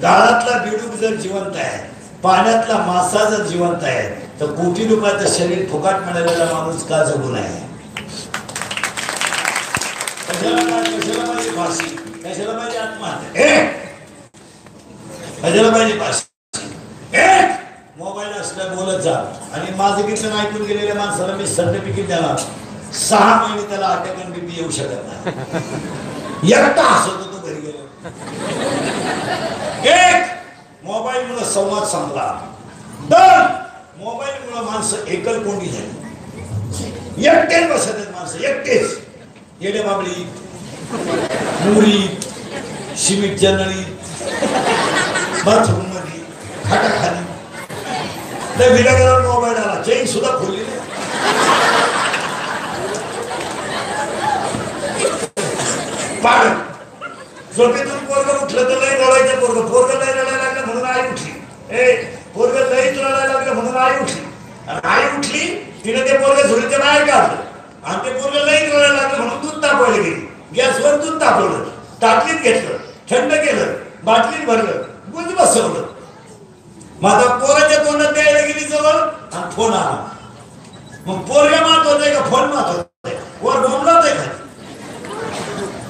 A: गाळातला बिडूक जर जिवंत आहे, पाण्यातला मासा जर जिवंत आहे, तर कोटी रुपयाचं शरीर फुकाट मिळालेला माणूस का जगू नये? कशाला पाहिजे फाशी? कशाला पाहिजे आत्महत्या? कशाला पाहिजे फाशी? मोबाईल असला बोलत जा. आणि माझं कीर्तन ऐकून गेलेल्या माणसाला मी सर्टिफिकेट देणार, 6 महिने त्याला अटक आणि बीपी येऊ शकत नाही. एकटा हसत होतो घरी गेलो. मोबाईल मुळे संवाद संपला. 2 मोबाईल मुळे माणसं एकल कोंडी झाली. एकटेच बसत आहेत माणसं, एकटेच. येडे बाबळी, मुरी, सिमेंटच्या नळी, बाथरूम मध्ये, खाटाखाली. त्या विनाकारण मोबाईल आला, चेन सुद्धा खोलली नाही. झोपेतून पोरग उठलं तर लई रडायचं. पोरग लई रडायला लागलं म्हणून आई उठली. पोरग लई रडायला लागलं म्हणून आई उठली. आणि आई उठली, तिने ते पोरग झोळीच्या बाहेर काढलं. आणि ते पोरग लई रडायला लागलं म्हणून दूध तापवायला गेली. गॅसवर दूध तापवलं, ताटलीत घेतलं, थंड केलं, बाटलीत भरलं, गुंज बसवलं. माझा पोराच्या तोंडात द्यायला गेली जवळ आणि फोन आला. मग पोरगा महत्वाचा आहे का फोन महत्वाचा आहे? वर बोंबलाच आहे खाली.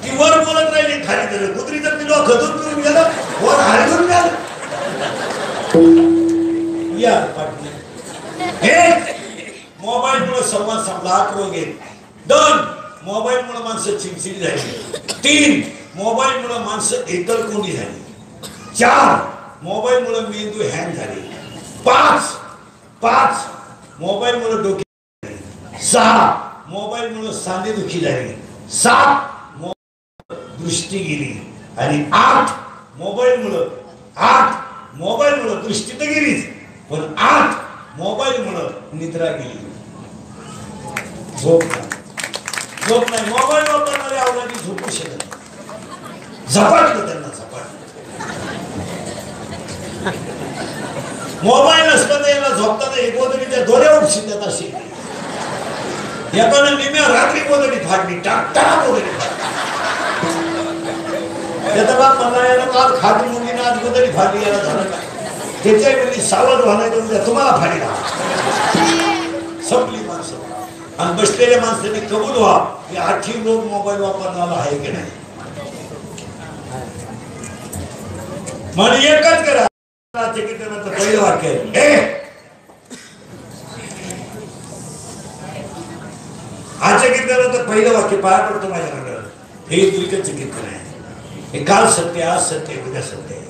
A: ती वर बोलत राहिली, खाली तर कुत्री तर तिला खदून करून गेलं, वर हाडून गेलं. या पाटील, मोबाईल मुळे संवाद संपला, 8 रोग आहेत. 2 मोबाईल मुळे माणसं चिडचिडी झाली. 3 मोबाईल मुळे माणसं एकल कोंडी झाली. 4 मोबाईल मुळे मेंदू हँग झाली. 5 मोबाईल मुळे डोके झाली. 6 मोबाईल मुळे सांधेदुखी झाली. 7 दृष्टी गेली. आणि 8 मोबाईल मुळे दृष्टी तर गेलीच, पण 8 मोबाईल मुळे निद्रा गेली. झोप नाही. मोबाईल वापरणारे अवघाती झोपू शकत नाही. झपाटलं त्यांना, झपाटलं. मोबाईल नसला तर याला झोपताना एक गोदडीच्या दोऱ्या उपशित अशी एकानं निम्या रात्री गोदडी फाडली, टाकटा गोदडी फाडली. त्याचा बाप म्हणला, याला काल खाटी मुलीने आज गोदडी फाडली, याला झालं काय? त्याच्या वेळी सावध व्हायला तुम्हाला फाडी संपली माणसं. आणि बसलेल्या माणसाने कबूल व्हा की 8 लोक मोबाईल वापरणारा आहे की नाही. म्हणजे एकच करा. पहिलं वाक्य आजच्या कीर्तनाचं पहिलं वाक्य पाया पडतो माझ्या मंडळात. हे द्वितीयचं कीर्तन आहे. हे काल सत्य, आज सत्य, उद्या सत्य आहे.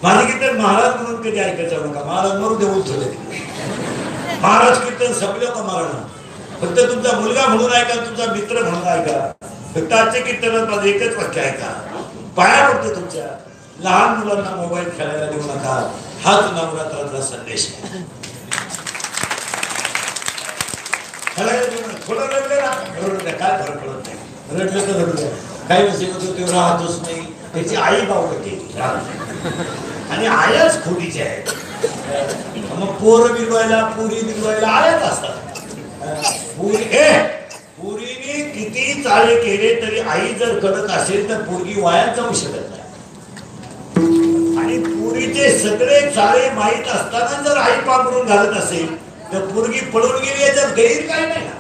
A: माझं कीर्तन महाराज म्हणून कधी ऐकायचं नका. महाराज मरू देऊन ठेवले. महाराज कीर्तन संपलं का महाराज? फक्त तुमचा मुलगा म्हणून ऐका, तुमचा मित्र म्हणून ऐका. फक्त आजच्या कीर्तनात माझं एकच वाक्य ऐका. पाया पडतो तुमच्या. लहान मुलांना मोबाईल खेळायला देऊ नका. हाच नवरात्राचा संदेश आहे. खेळायला देऊ नका. थोडं रडलं ना, रडू द्या, काय फरक पडत नाही. रडलं तर रडू द्या. काही वर्षी होतो ते राहतोच नाही. त्याची आई बावळत केली आणि आयाच खोटीच्या आहेत. मग पोरं बिरवायला, पुरी बिरवायला आयाच असतात. पुरीने किती चाळे केले तरी आई जर कडक असेल तर पोरगी वायात जाऊ शकत नाही. आणि पुरीचे सगळे चाळे माहीत असताना जर आई पांघरून घालत असेल तर पोरगी पळून गेली, याच्यात गैर काय नाही ना.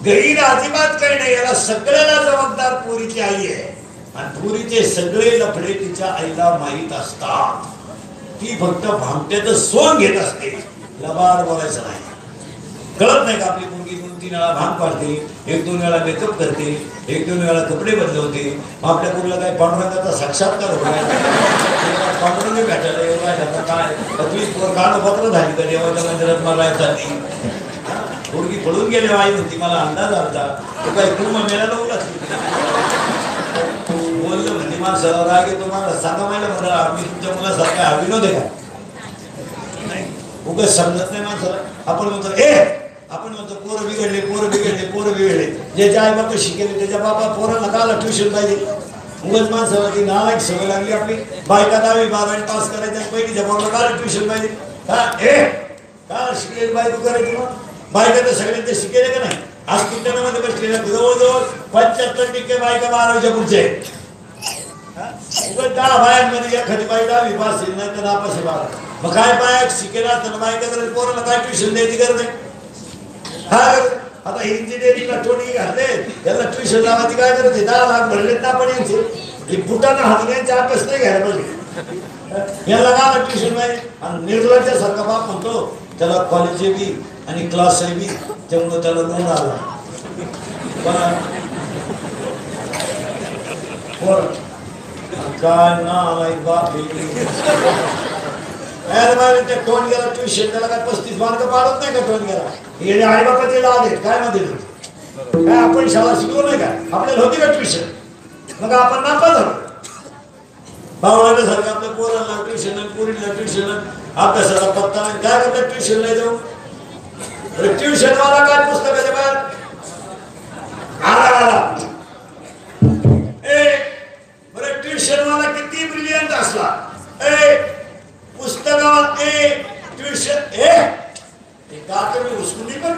A: गैर अजिबात काही नाही. याला सगळ्याला जबाबदार पोरीची आई आहे. आणि पुरीचे सगळे लफडे तिच्या आईला माहीत असतात. ती फक्त भामट्याचं सोंग घेत असते. लबाड बोलायचं नाही. कळत नाही का आपली मुलगी 2-3 वेळा भांग पाडते, 1-2 वेळा मेकअप करते, 1-2 वेळा कपडे बदलवते. आपल्या मुलीला काय पांडुरंगाचा साक्षात्कार होणार, पांडुरंग भेटायला येऊ राहिला काय? कागदपत्र झाली का देवाच्या मंदिरात मला चालली. मुलगी पळून गेल्या आई म्हणती, मला अंदाज आलता तो काय कुर्म मेळायला उलाच बोललं म्हणजे माणसं राग येतो. मला सांगा माहिला म्हणा, आम्ही तुमच्या मुलासारखा हा विनोद आहे का? नाही, उगाच समजत नाही माणसाला. आपण म्हणतो पोरं बिघडले पोरं बिघडले पोरं बिघडले ज्याच्या आई बाप शिकेले त्याच्या बाबा पोरांना काला ट्युशन पाहिजे उगाच माणसाला ती नालायक सवय लागली आपली बायका 10वी 12वी पास करायच्या पहिलीच्या पोराला काला ट्युशन पाहिजे का शिकलेली बायको करायची मग बायका तर सगळ्यांचे शिकेले का नाही आज कीर्तनामध्ये बसलेल्या जवळजवळ 75% बायका 12वीच्या पुढचे आहेत 10 बायांमध्ये एखादी बाई 10वी पास आहे नाही तर नापास आहे 12 मग काय बाया शिकेला तर बायका तर पोराला काय ट्युशन द्यायची गरज आहे आता इंजिनिअरिंगला टोणी घातले त्याला ट्युशन लावायची काय गरज आहे 10 लाख भरलेत ना पण यांचे बुटानं हातण्याचा अभ्यास नाही घ्यायला पाहिजे याला काय ट्युशन पाहिजे आणि निर्लज्जा सारखा बाप म्हणतो त्याला कॉलेज बी आणि क्लास बी त्यामुळे त्याला लोन आला काय ना बाप टोन गेला ट्युशन त्याला काय 35 मार्क पाडत नाही का टोन गेला हे आई बापाचे लाभ आहेत काय मध्ये काय आपण शाळा शिकवू नाही का आपल्याला होती का ट्युशन मग आपण नापास झालो बावळासारखं आपल्या पोरांना ट्युशन पोरीला ट्युशन अभ्यासाला पत्ता नाही काय करतात ट्युशन नाही जाऊ ट्युशन वाला काय पुस्तकाच्या बाहेर आला बरं ट्युशन वाला किती ब्रिलियंट असला पुस्तकावर ट्युशन का मी उस्कुनी पण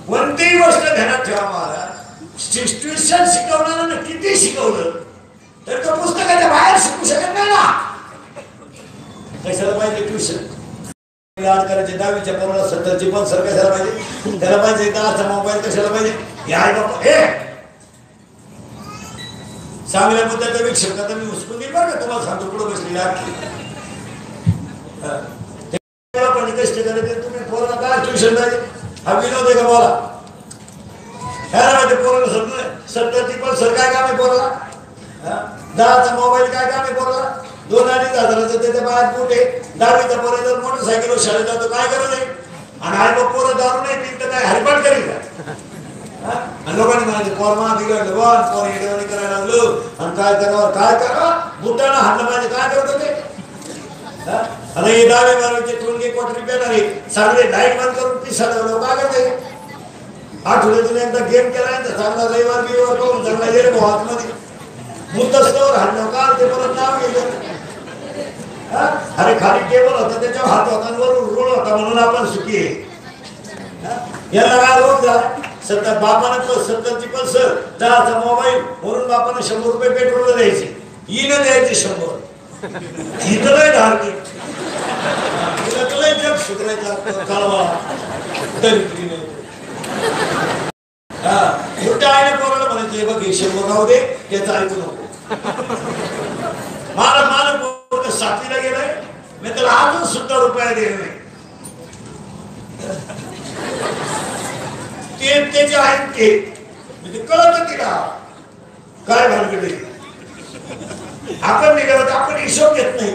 A: कोणतीही गोष्ट ध्यानात ठेवा महाराज ट्युशन शिकवणाऱ्यानं किती शिकवलं तर तो पुस्तकाच्या बाहेर शिकू शकत नाही ना कशाला पाहिजे ट्युशन याद करायचे 10वीच्या पोराला 70ची पण सर कशाला पाहिजे त्याला पाहिजे 10चा मोबाईल कशाला पाहिजे या बाबा चांगल्या मुद्द्याचा विक्षेप करता मी उचकून देईल बरं का तुम्हाला सांगतो पुढे बसलेला पण कष्ट करायचे तुम्ही पोराला काय ट्युशन पाहिजे हा विनोद आहे का बोला ह्याला माहिती पोराला समजलं 70ची पण सर काय काम आहे पोराला 10चा मोबाईल काय काम आहे पोराला 2-2.5 हजाराचं त्याच्या बाहेर कुठे 10वीचा पोरं जर मोटरसायकलवर शाळेत जातो काय करत आहे आणि आई बाप पोरं दारू नाही तर काय हरपाट करेल का लोकांनी म्हणायचे पोर मा बिघडलं बन पोर येडवणी करायला लागलो आणि काय करावं बुटानं हाणलं पाहिजे काय करत होते आता हे 10वी 12वीचे टोलगे क्वार्टर पेणार सगळे लाईट बंद करून पिसाळलं काय करते आठवड्यातून एकदा गेम केला चांगला रविवार बिवार पाहून चांगला गेले भाऊ आतमध्ये मुद्दस्तवर हाणलं का ते परत नाव गेलं अरे खाली टेबल होता त्याच्यावर हात होता वरून रोड होता म्हणून आपण सुखी आहे याला काय रोग झाला 70 बापानं 70ची पल्सर 10चा मोबाईल वरून बापानं 100 रुपये पेट्रोल द्यायचे हिनं द्यायचे 100 हिथं लय धार्मिक तिला लय जग सुधारायचा कालवा दरिद्री नाही मोठ्या आईने पोराला म्हणायचे बघ हे 100 राहू दे त्याचं ऐकू नको मला पोरग 7वीला गेलाय मी त्याला अजून सुद्धा रुपया दिले नाही ते त्याचे आहेत ते म्हणजे कळत तिला काय भानगड आपण दिल्यावर आपण हिशोब घेत नाही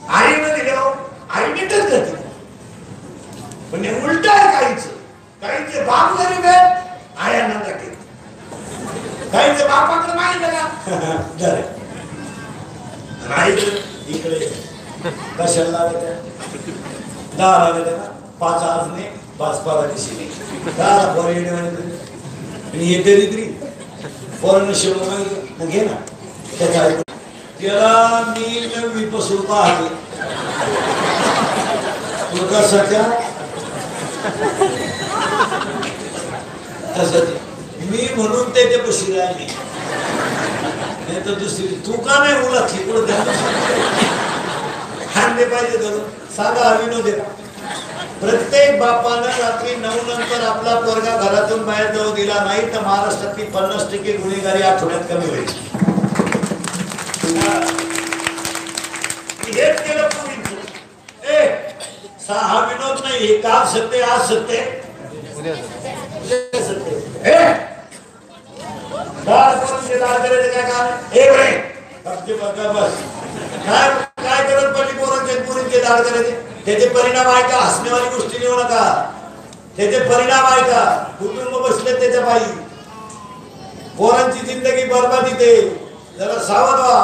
A: आईनं दिल्यावर आई नीटच करते पण उलट आहे काहीचे बाप गरीब आहेत आयांना टाकेल काहीचे बापाकडे माहिती का इकडे कशाला लागत 10 लागत ना 5 आज नाही 5 परदेशी 10 पोर आणि हे दरिद्री पोरांना शिवून मागितलं घे ना त्याच्या त्याला मी 9वी पासून पाहते तुला कशाच्या मी म्हणून त्याच्या पशी राहिली नाही तर दुसरी तू का नाही मुला तिकडं हाणले पाहिजे धरून सांगा विनोद आहे प्रत्येक बापानं रात्री 9 नंतर आपला पोरगा घरातून बाहेर जाऊ दिला नाही तर महाराष्ट्रातली 50% गुन्हेगारी आठवड्यात कमी होईल हेच केलं पूर्वीचं हा विनोद नाही हे काल सत्य आज सत्य काय करत पडली पोरांचे दाड करायचे त्याचे परिणाम आहे का हसण्यावाली गोष्टी नेऊ नका त्याचे परिणाम आहे का कुटुंब बसले त्याच्या पायी पोरांची जिंदगी बरबादी ते जरा सावध व्हा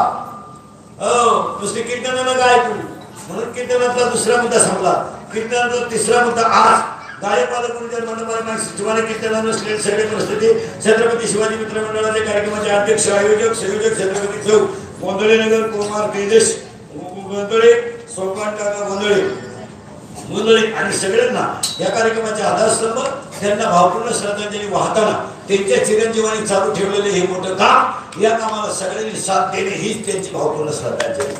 A: नुसते कीर्तनानं गाय तू म्हणून कीर्तनातला दुसरा मुद्दा संपला. कीर्तनातला तिसरा मुद्दा आज गायकवाद गुरुजन मंडळाने शिवाने कीर्तनानं सगळे परिस्थिती छत्रपती शिवाजी मित्र मंडळाचे कार्यक्रमाचे अध्यक्ष आयोजक संयोजक छत्रपती चौक गोंधळे नगर कुमार तेजस गोंधळे सोपान काका गोंधळे आणि सगळ्यांना या कार्यक्रमाचे आधारस्तंभ त्यांना भावपूर्ण श्रद्धांजली वाहताना त्यांच्या चिरंजीवानी चालू ठेवलेले हे मोठं काम या कामाला सगळ्यांनी साथ देणे हीच त्यांची भावपूर्ण श्रद्धांजली.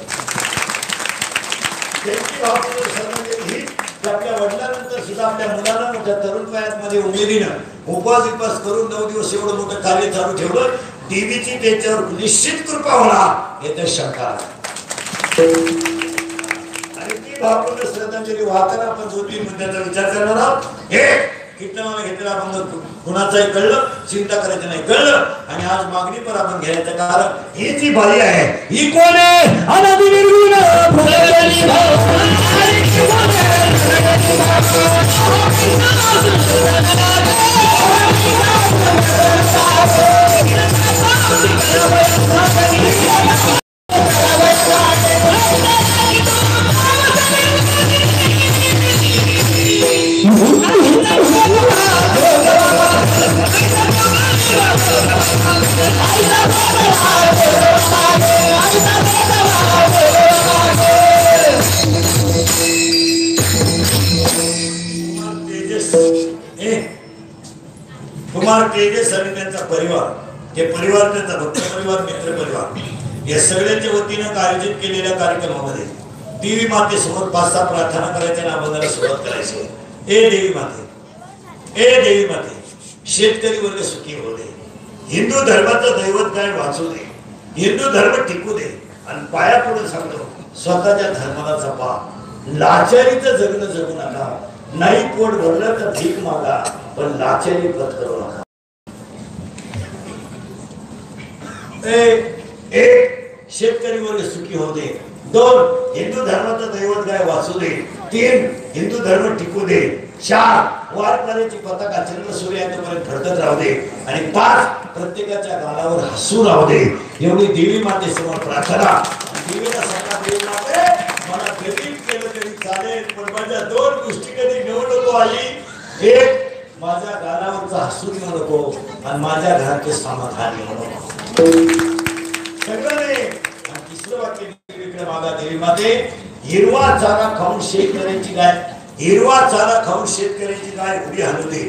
A: त्यांची भावपूर्ण श्रद्धांजली ही आपल्या वडिलांनंतर सुद्धा आपल्या मुलांना मोठ्या तरुण वयामध्ये उमेदीनं उपवास करून 9 दिवस एवढं मोठं कार्य चालू ठेवलं. देवीची त्याच्यावर निश्चित कृपा होणार यात शंका. आणि ती भावपूर्ण श्रद्धांजली वाहताना आपण 2-3 मुद्द्याचा विचार करणार आहोत. एक, कीर्तनाला घेतलेला आपण कुणाचाही कळलं, चिंता करायचं नाही कळलं. आणि आज मागणी पण आपण घ्यायचं कारण ही जी बाई आहे ही कोण आहे? अनादि निर्गुण कुमार तेजस आणि त्यांचा परिवार, ते परिवार त्यांचा भक्त परिवार, मित्र परिवार या सगळ्यांच्या वतीनं आयोजित केलेल्या कार्यक्रमामध्ये देवी मातेसमोर 5-6 प्रार्थना करायच्या आणि अभंगाला सुरुवात करायची. ए देवी माते, ए देवी माते, शेतकरी वर्ग सुखी होऊ दे, हिंदू धर्माचं दैवत काय वाचू दे, हिंदू धर्म टिकू दे. आणि पाया पुढे सांगतो स्वतःच्या धर्माला जपा, लाचारीचं जगणं जगू नका, नाही पोट भरलं तर भीक मागा पण लाचारी पत्करू नका. एक, शेतकरी वर्ग सुखी होऊ दे. 2, हिंदू धर्माचं दैवत गाय वाचू दे. 3, हिंदू धर्म टिकू दे. 4, वारकऱ्याची पताका चंद्र सूर्यापर्यंत फडकत राहू दे. आणि 5, प्रत्येकाच्या गालावर हसू राहू दे. एवढी देवी मातेसमोर प्रार्थना. देवीला सांगा, देवी माते मला कधी केलं तरी चालेल पण माझ्या 2 गोष्टी कधी घेऊ नको आली. एक, माझ्या गालावरचा हसू घेऊ नको आणि माझ्या घराचे समाधान घेऊ नको. सगळं नाही. आणि तिसरं वाक्य देवीकडे मागा, देवी माते हिरवा चारा खाऊन शेतकऱ्याची गाय, हिरवा चारा खाऊन शेतकऱ्याची गाय उडी हलू दे,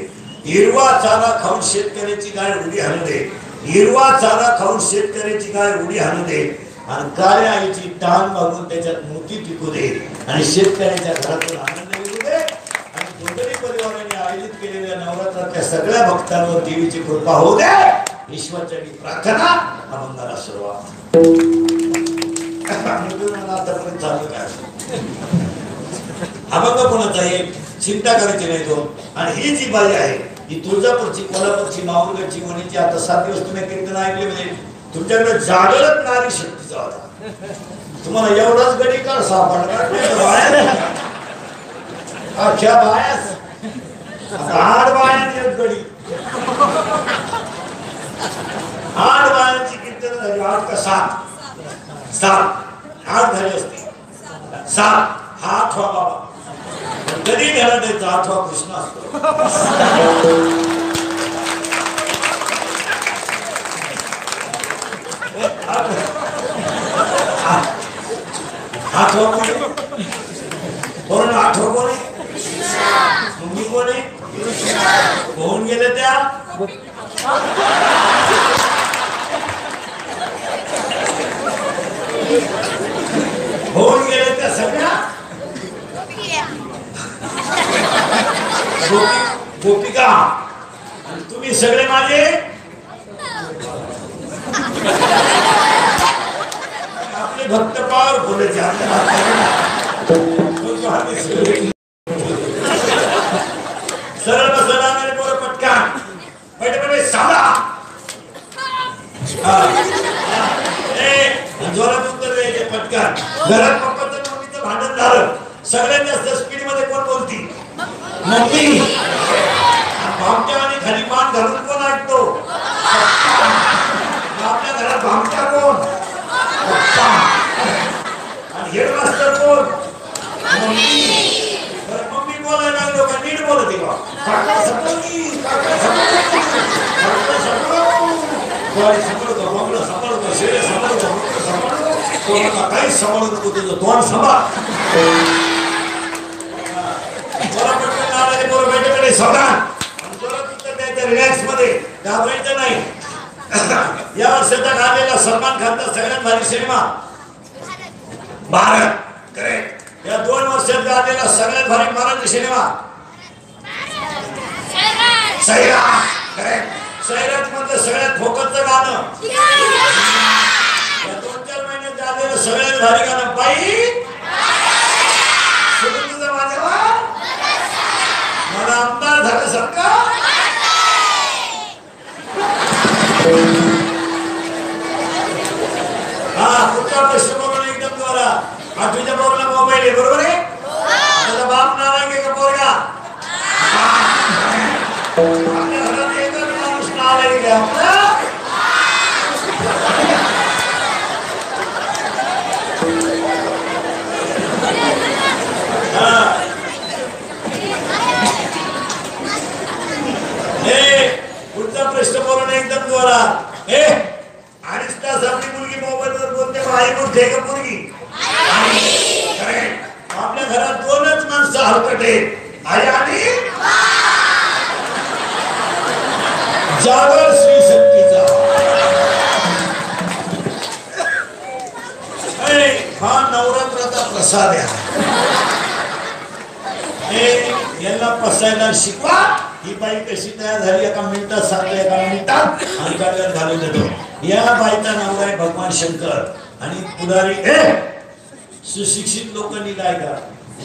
A: हिरवा चारा खाऊन शेतकऱ्याची गाय उडी हलू दे, हिरवा चारा खाऊन शेतकऱ्याची गाय उडी हलू दे. आणि काळ्या आईची ताण मागून त्याच्यात मोती टिकू दे आणि शेतकऱ्याच्या घरातून आनंद मिळू दे. आणि गोंधळी परिवाराने आयोजित केलेल्या नवरात्राच्या सगळ्या भक्तांवर देवीची कृपा होऊ दे. ईश्वरचरणी प्रार्थना, अभंगाला सुरुवात. आतापर्यंत चालू काय अभंग कोणाचा आहे चिंता करायची नाही तो. आणि ही जी बाई आहे ही तुळजापूरची, कोल्हापूरची, माहूरगडची, वणीची. आता 7 दिवस तुम्ही कीर्तन ऐकले म्हणजे तुमच्याकडे जागरत नारी शक्तीचा होता. तुम्हाला एवढाच गडी काळ सापडला अख्ख्या बायास 8 बायांनी एक गडी, 8 बायांची कीर्तन झाली. 8 का 7? 8 झाली असते. 7 हा 8वा बाबा. कधी घ्यायला द्यायचा 8वा कृष्ण असतो. आठवा कोणी? कोण 8वा कोणी? तुम्ही कोणी? होऊन गेले त्या होऊन गेले त्या सगळ्या गोपिका. आणि तुम्ही सगळे माझे आपले भक्त पावर बोलायचे. सरळ बसला पोर पटकन पटे साला जोरात उत्तर द्यायचे पटकन. घरात पप्पाचं मम्मीचं भांडण झालं, सगळ्यात जास्त स्पीड मध्ये कोण बोलती? मम्मी. भामट्या आणि खाली मान घालून कोण ऐकतो? आपल्या घरात भामट्या कोण? पप्पा. मम्मी बोलायला लागलो का नीट बोलते का काका समोरगी काका समोर समोर मम्मीला सांभाळतो शेरे सांभाळतो सांभाळतो कोणाला काही सांभाळत नको तुझं तोंड सांभाळ मला पटकन आले बरोबर माझ्याकडे सावधान रिलॅक्स मध्ये घाबरायचं नाही या वर्षाचा गाजलेला सलमान खानचा सगळ्यात भारी सिनेमा भारत करेक्ट या 2 वर्षात गाजलेला सगळ्यात भारी मराठी सिनेमा सैराट करेक्ट सैराट मधलं सगळ्यात फोकसचं गाणं या 2-4 महिन्यात गाजलेलं सगळ्यात भारी गाणं बाई सुगंधीचा माझ्यावर मला आमदार झाल्यासारखं पुढचा प्रश्न बघून एकदम द्वारा 8वीच्या पोराला मोबाईल आहे बरोबर आहे त्याचा बाप नारायण आहे का पोरगा आपल्या घरात एकच माणूस नारायण आहे आपला पुढचा प्रश्न बोलून एकदम द्वारा 2.5 तास आपली मुलगी मोबाईल वर बोलते आई बोलते का मुलगी आपल्या घरात 2च माणसं हलकट आहेत आई आणि जागर श्री शक्तीचा हा नवरात्राचा प्रसाद आहे यांना पसायला शिकवा ही बाई कशी तयार झाली एका मिनिटात सांगतो एका मिनिटात आणि काढल्यात घालून देतो या बाईचा नाव आहे भगवान शंकर आणि पुढारी सुशिक्षित लोकांनी काय करा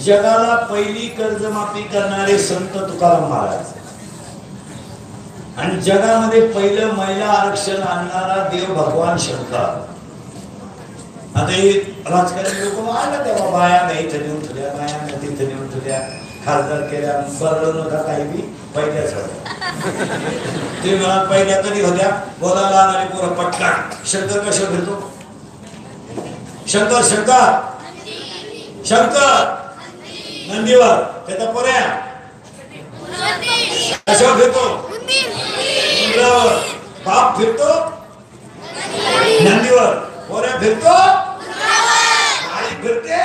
A: जगाला पहिली कर्जमाफी करणारे संत तुकाराम महाराज आणि जगामध्ये पहिलं महिला आरक्षण आणणारा देव भगवान शंकर आता हे राजकारणी लोक आलं तेव्हा बाया नाही इथे नेऊन ठेवल्या बाया नाही तिथे नेऊन ठेवल्या खासदार केल्या बरं नका काही बी पहिल्याच होत्या ते मला पहिल्या कधी होत्या बोलायला आणणारे पोरं पटकन शंकर कशा फिरतो शंकर शंकर शंकर नंदीवर त्याचा पोऱ्या कशावर फिरतो उंदरावर बाप फिरतो नंदीवर पोऱ्या फिरतो आई फिरते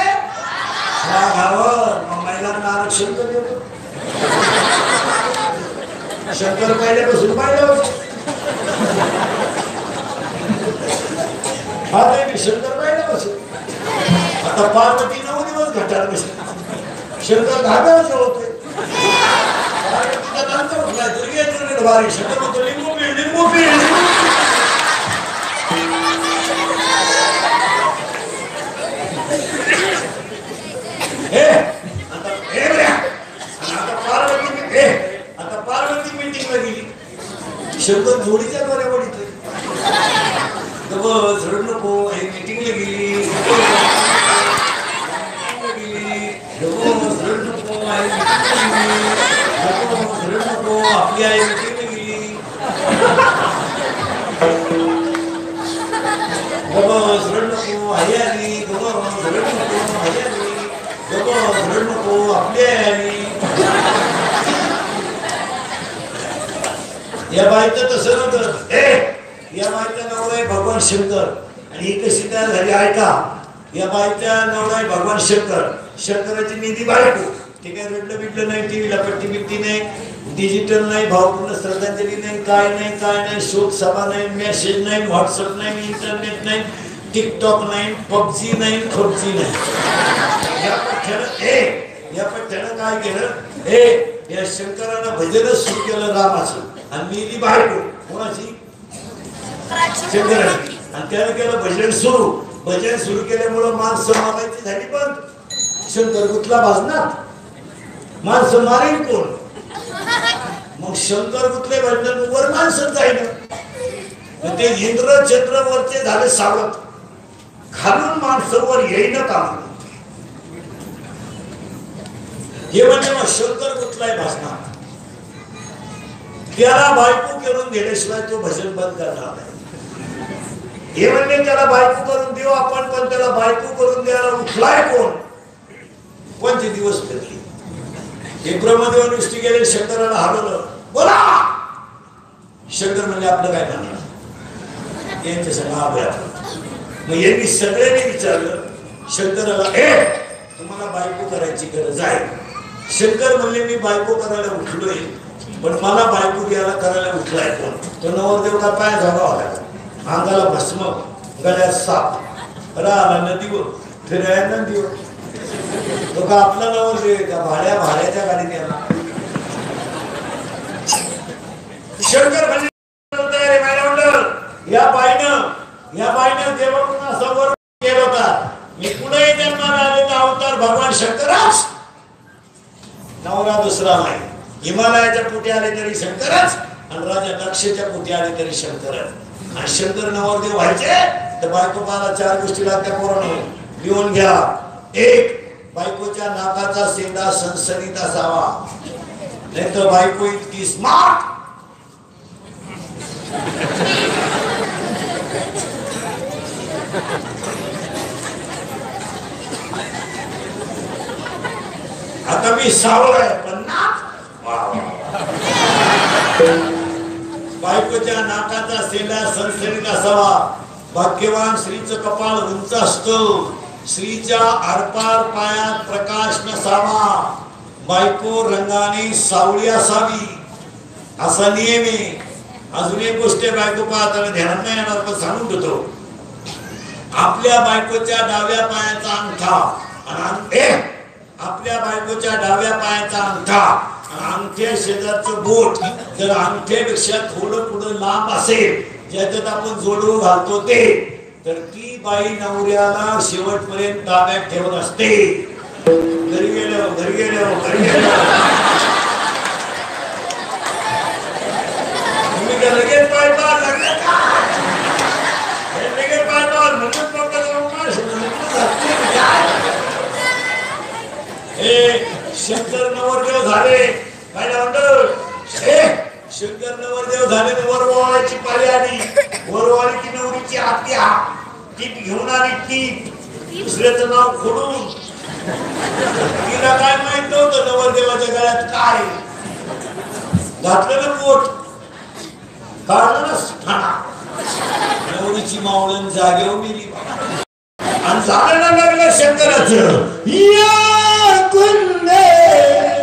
A: वाघावर महिलांना आरक्षण देतो शंकर पहिल्यापासून पाहिलं हा नाही शंकर पहिल्यापासून आता पार्वती 9 दिवस घटात बसली शंकर धाब्यावर होतोय पार्वतीचा नंतर उठला दुर्गे दुर्गे भारी शंकर म्हणतो लिंबू पीळ लिंबू पीळ पार्वती मीटिंगला गेली शंकर जोडीच्या द्वारे वडीतोय बस रड नको मीटिंगला गेली रड नको आपली आई मीटिंगला गेली बस रड नको आई आली बस रड नको आई आली बस रड नको आपली आई आली या बाईचं तसं नव्हतं या बाईचं नाव आहे भगवान शंकर आणि ही कशी तयार झाली ऐका या बाईच्या नाव आहे भगवान शंकर शंकराची निधी बायको ते काय रडलं बिडलं नाही टीव्हीला पट्टी बिट्टी नाही डिजिटल नाही भावपूर्ण श्रद्धांजली नाही काय नाही शोक सभा नाही मेसेज नाही व्हॉट्सअप नाही इंटरनेट नाही टिकटॉक नाही पबजी नाही खबजी नाही या पठ्ठ्यानं काय केलं या शंकरानं भजनच सुरू केलं रामाचं आणि निधी बायको कोणाची शंकराची आणि त्यानं केलं भजन सुरू केल्यामुळं माणसं मारायची झाली पण शंकर गुतला भाजणार माणसं मारेल कोण मग शंकर गुतले भजन वर माणसं जाईल ते इंद्र चंद्रवरचे झाले सावध खालून माणसं वर येईन काम हे म्हणजे मग शंकर गुतलाय भाजणार त्याला बायको करून दिल्याशिवाय तो भजन बंद करणार नाही हे म्हणजे त्याला बायको करून देऊ आपण पण त्याला बायको करून द्यायला उठलाय कोण कोणते दिवस फिरले. हे ब्रह्मदेवानुष्टी गेले, शंकराला हरवलं. बोला शंकर म्हणजे आपलं काय म्हणणार, यांच्या सगळं मग यांनी सगळ्यांनी विचारलं शंकराला, तुम्हाला बायको करायची गरज आहे. शंकर म्हणले मी बायको करायला उठलोय, पण मला बायको द्यायला करायला उठलाय कोण. तो नवरदेव का पाय झाला होता, अंगाला भस्म, गळ्यात साप, राहिला नदीवर, फिरायला नदीवर. तो का आपला नवरदेव का भाड्याच्या गाडीत याला. शंकर म्हणजे या बाईनं देवाकडून असा वर केला होता, मी पुढे जन्माला आलेला अवतार भगवान शंकरच, नवरा दुसरा नाही. हिमालयाच्या पोटी आले तरी शंकरच, आणि राजा दक्षच्या पोटी आले तरी शंकरच. आणि शंकर नवरदेव व्हायचे तर बायकोपाला 4 गोष्टी लागत्या पोरांनो, लिहून घ्या. 1, बायकोच्या नाकाचा शेंडा सणसणीत असावा, नाही तर बायको इतकी स्मार्ट. आता मी सावळ आहे, पण बायकोच्या नाकाचा शेंडा सणसणीत असावा. भाग्यवान स्त्रीचं कपाळ उंच असतं, स्त्रीच्या आरपार पायात प्रकाश नसावा, बायको रंगाने सावळी असावी, असा नियम आहे. अजून एक गोष्ट बायको पाहताना ध्यानात नाही येणार, पण सांगून देतो. आपल्या बायकोच्या डाव्या पायाचा अंगठा आपल्या बायकोच्या डाव्या पायाचा अंगठा आणि अंगठ्या शेजारचं बोट जर अंगठ्यापेक्षा थोडं पुढं लांब असेल, ज्याच्यात आपण जोडू घालतो ते, तर ती बाई नवऱ्याला शेवटपर्यंत ताब्यात ठेवत असते. घरी गेलो तुम्ही लगेच पाहिजे लगेच पाहिजे म्हणून शंकर नवरदेव झाले. काय म्हणतो शंकर नवरदेव झाले, वरवाळाची पाळी आली. वरवाळीची नवरीची आत्या टीप घेऊन आली. टीप दुसऱ्याचं नाव खोडून, तिला काय माहित नव्हतं नवरदेवाच्या गळ्यात काय घातलं ना, पोट काढलं ना ठाणा. नवरीची मावळण जागेवर मिली आणि झालं ना लागलं शंकराचं.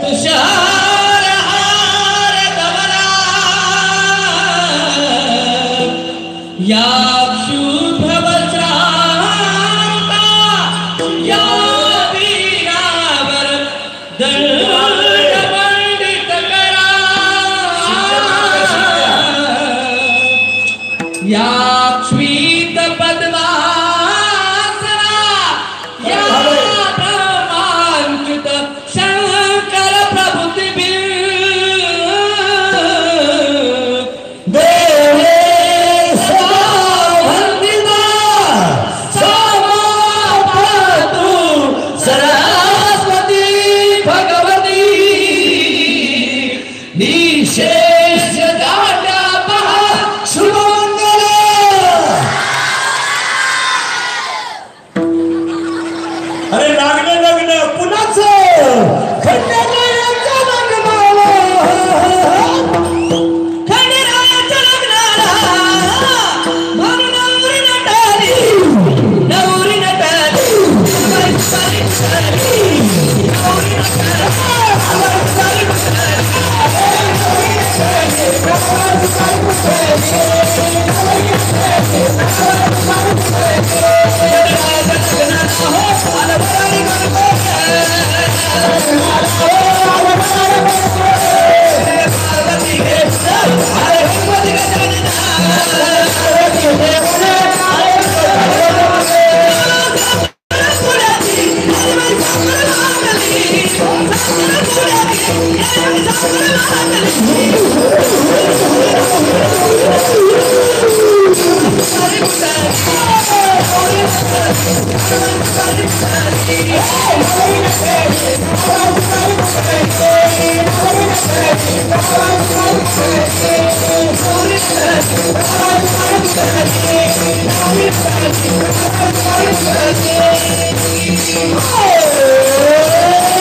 A: तुषार हार कमला या शुभ वस्त्रांता या वीरावर दंडवंदित करा. या श्वेत पद्मा Oh!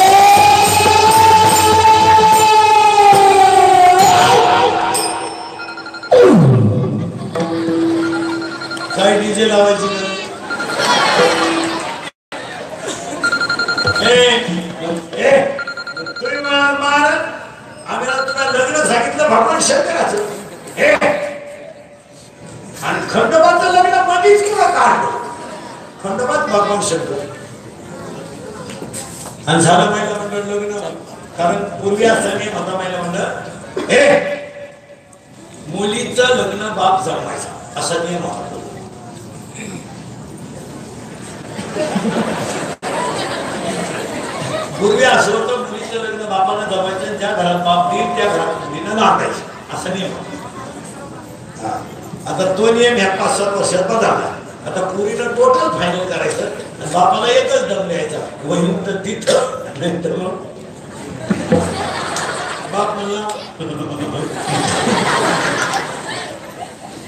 A: तुम्ही महाराज आम्ही तुला लग्न सांगितलं भगवान शंकराचं हे आणि खंडोबाचं लग्न मध्येच किंवा काढलो खंडोबात भगवान शंकर आणि झालं महिला मंडळ लग्न कारण पूर्वी असं नियम होता महिला मंडळ हे मुलीचं लग्न बाप जमवायचा असा नियम होता पूर्वी असं होतं मुलीचं लग्न बापाला जमायचं ज्या घरात बाप देईल त्या घरात मुलीनं नांदायचं असा नियम होता आता तो नियम ह्या 5-7 वर्षात बदलला आता पुरीनं टोटल फायनल करायचं आणि बापाला एकच दम द्यायचा वहीन तर तिथं नाही तर मग बाप म्हणला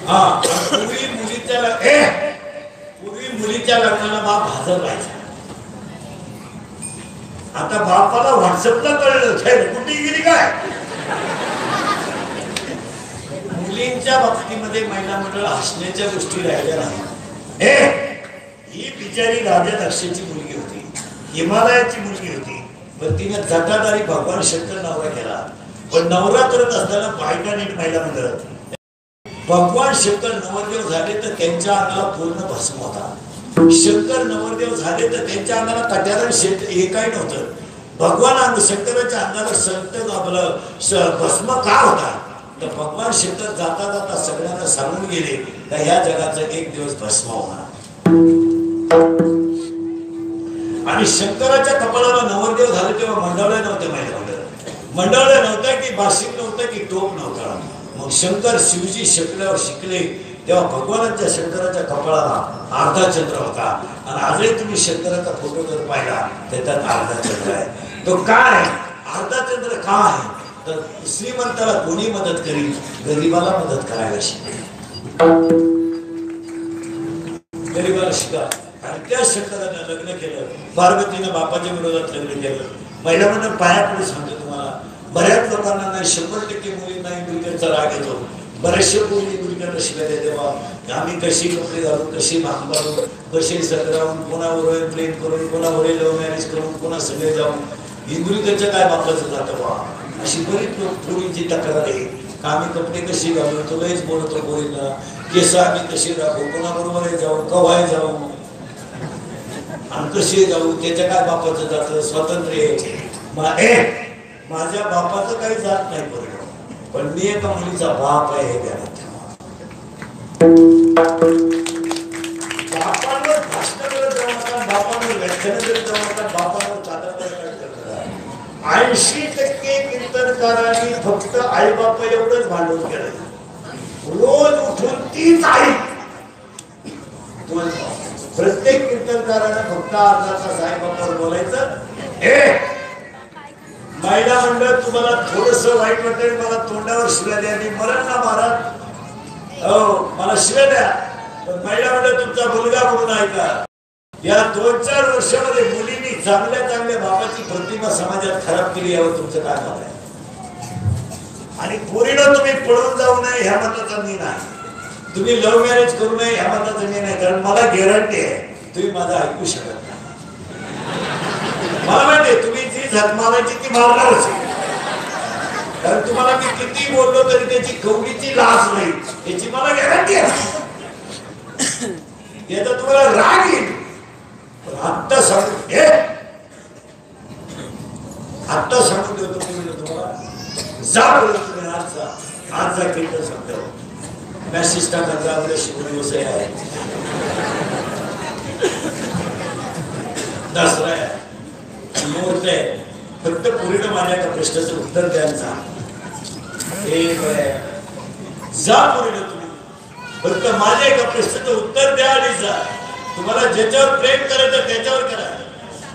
A: हा पूर्वी मुलीच्या लग्नाला बाप हजर राहायचा आता बापाला व्हॉट्सअपला कळलं कुठे गेली काय मुलींच्या बाबतीमध्ये महिला मंडळ हसण्याच्या गोष्टी राहिल्या नाही ही बिचारी राजा दक्षची मुलगी होती हिमालयाची मुलगी होती पण तिने जटाधारी भगवान शंकर नवरा केला पण नवरा करत असताना बायका नीट महिला मंडळ भगवान शंकर नवरदेव झाले तर त्यांच्या अंगाला पूर्ण भस्म होता शंकर नवरदेव झाले तर त्यांच्या अंगाला कट्याला शेत एकही नव्हतं भगवान शंकराच्या अंगाला संत आपलं भस्म का होता तर भगवान शंकर जाता जाता सगळ्यांना सांगून गेले तर ह्या जगाचा एक दिवस भस्म होणार आणि शंकराच्या कपाळाला नवरदेव झाले तेव्हा मंडळाला नव्हते मंडळाला नव्हता की बाशिक नव्हतं की टोप नव्हता मग शंकर शिवजी शिकले तेव्हा भगवानाच्या शंकराच्या कपाळाला अर्धा चंद्र होता आणि आजही तुम्ही शंकराचा फोटो जर पाहिला तर त्यात अर्धा चंद्र आहे तो काय अर्धा चंद्र का आहे तर श्रीमंताला कोणी मदत करील गरीबाला मदत करायला शिका गरीबाला शिका आणि त्या शंकराने लग्न केलं पार्वतीनं बापाच्या विरोधात लग्न केलं महिला म्हणून पाया पुढे सांगतो तुम्हाला बऱ्याच लोकांना नाही 100% मुलींना इंग्रजांचा राग येतो बरेचसे मुली इंग्रजांना शिकायला तेव्हा आम्ही कशी कपडे घालून कशी भांग घालून कशी सगळं कोणावर प्रेम करून कोणावर लव्ह मॅरेज करून कोणा सगळे जाऊन इंग्रजांच्या काय बापाचं जातं बा अशी बरीच लोक थोडीची तक्रार आहे का आम्ही कपडे कशी घालून तो लयच बोलतो बोलीला केस आम्ही कशी राखू कोणाबरोबर जाऊ कवाय जाऊ आणि कशी जाऊ त्याच्या काय बापाचं जातं स्वातंत्र्य माझ्या बापाचं काही जात नाही बरोबर पण मी एका मुलीचा बाप आहे हे ध्यानात बापांवर भाषण करत जाऊ नका बापांवर व्याख्यान करत जाऊ नका बापांवर कादंबरी करत 80% कीर्तनकारांनी फक्त आई बापा एवढंच भांडवल केलं रोज उठून तीच आई प्रत्येक कीर्तनकाराने फक्त अर्धा तास आई बापावर बोलायचं महिला मंडळ तुम्हाला थोडस वाईट वाटेल मला तोंडावर शिव्या द्या मी मरण ना महाराज मला शिव्या द्या पण महिला मंडळ तुमचा मुलगा म्हणून ऐका या 2-4 वर्षामध्ये मुलींनी चांगल्या बाबाची प्रतिमा समाजात खराब केली यावर तुमचं काय मत आहे आणि पोरीनं तुम्ही पळून जाऊ नये ह्या मताचा मी नाही तुम्ही लव्ह मॅरेज करू नये ह्या मताचा मी नाही कारण मला गॅरंटी आहे तुम्ही माझं ऐकू शकत नाही मला माहिती तुम्ही जी झक मारायची ती मारणारच कारण तुम्हाला मी किती बोललो तरी त्याची कवडीची लाच नाही याची मला गॅरंटी आहे याचा तुम्हाला राग येईल पण आत्ता सांगून देतो तुम्हाला जा बोलत तुम्ही आज जा कीर्तन सांगतो मॅसेज टाकायचा आपल्या शिकवणी विषय आहे दसरा आहे मुहूर्त आहे फक्त पुरीनं माझ्या एका प्रश्नाचं उत्तर द्यायचा जा पुरीनं तुम्ही फक्त माझ्या एका प्रश्नाचं उत्तर द्या आणि जा तुम्हाला ज्याच्यावर प्रेम करायचं त्याच्यावर करा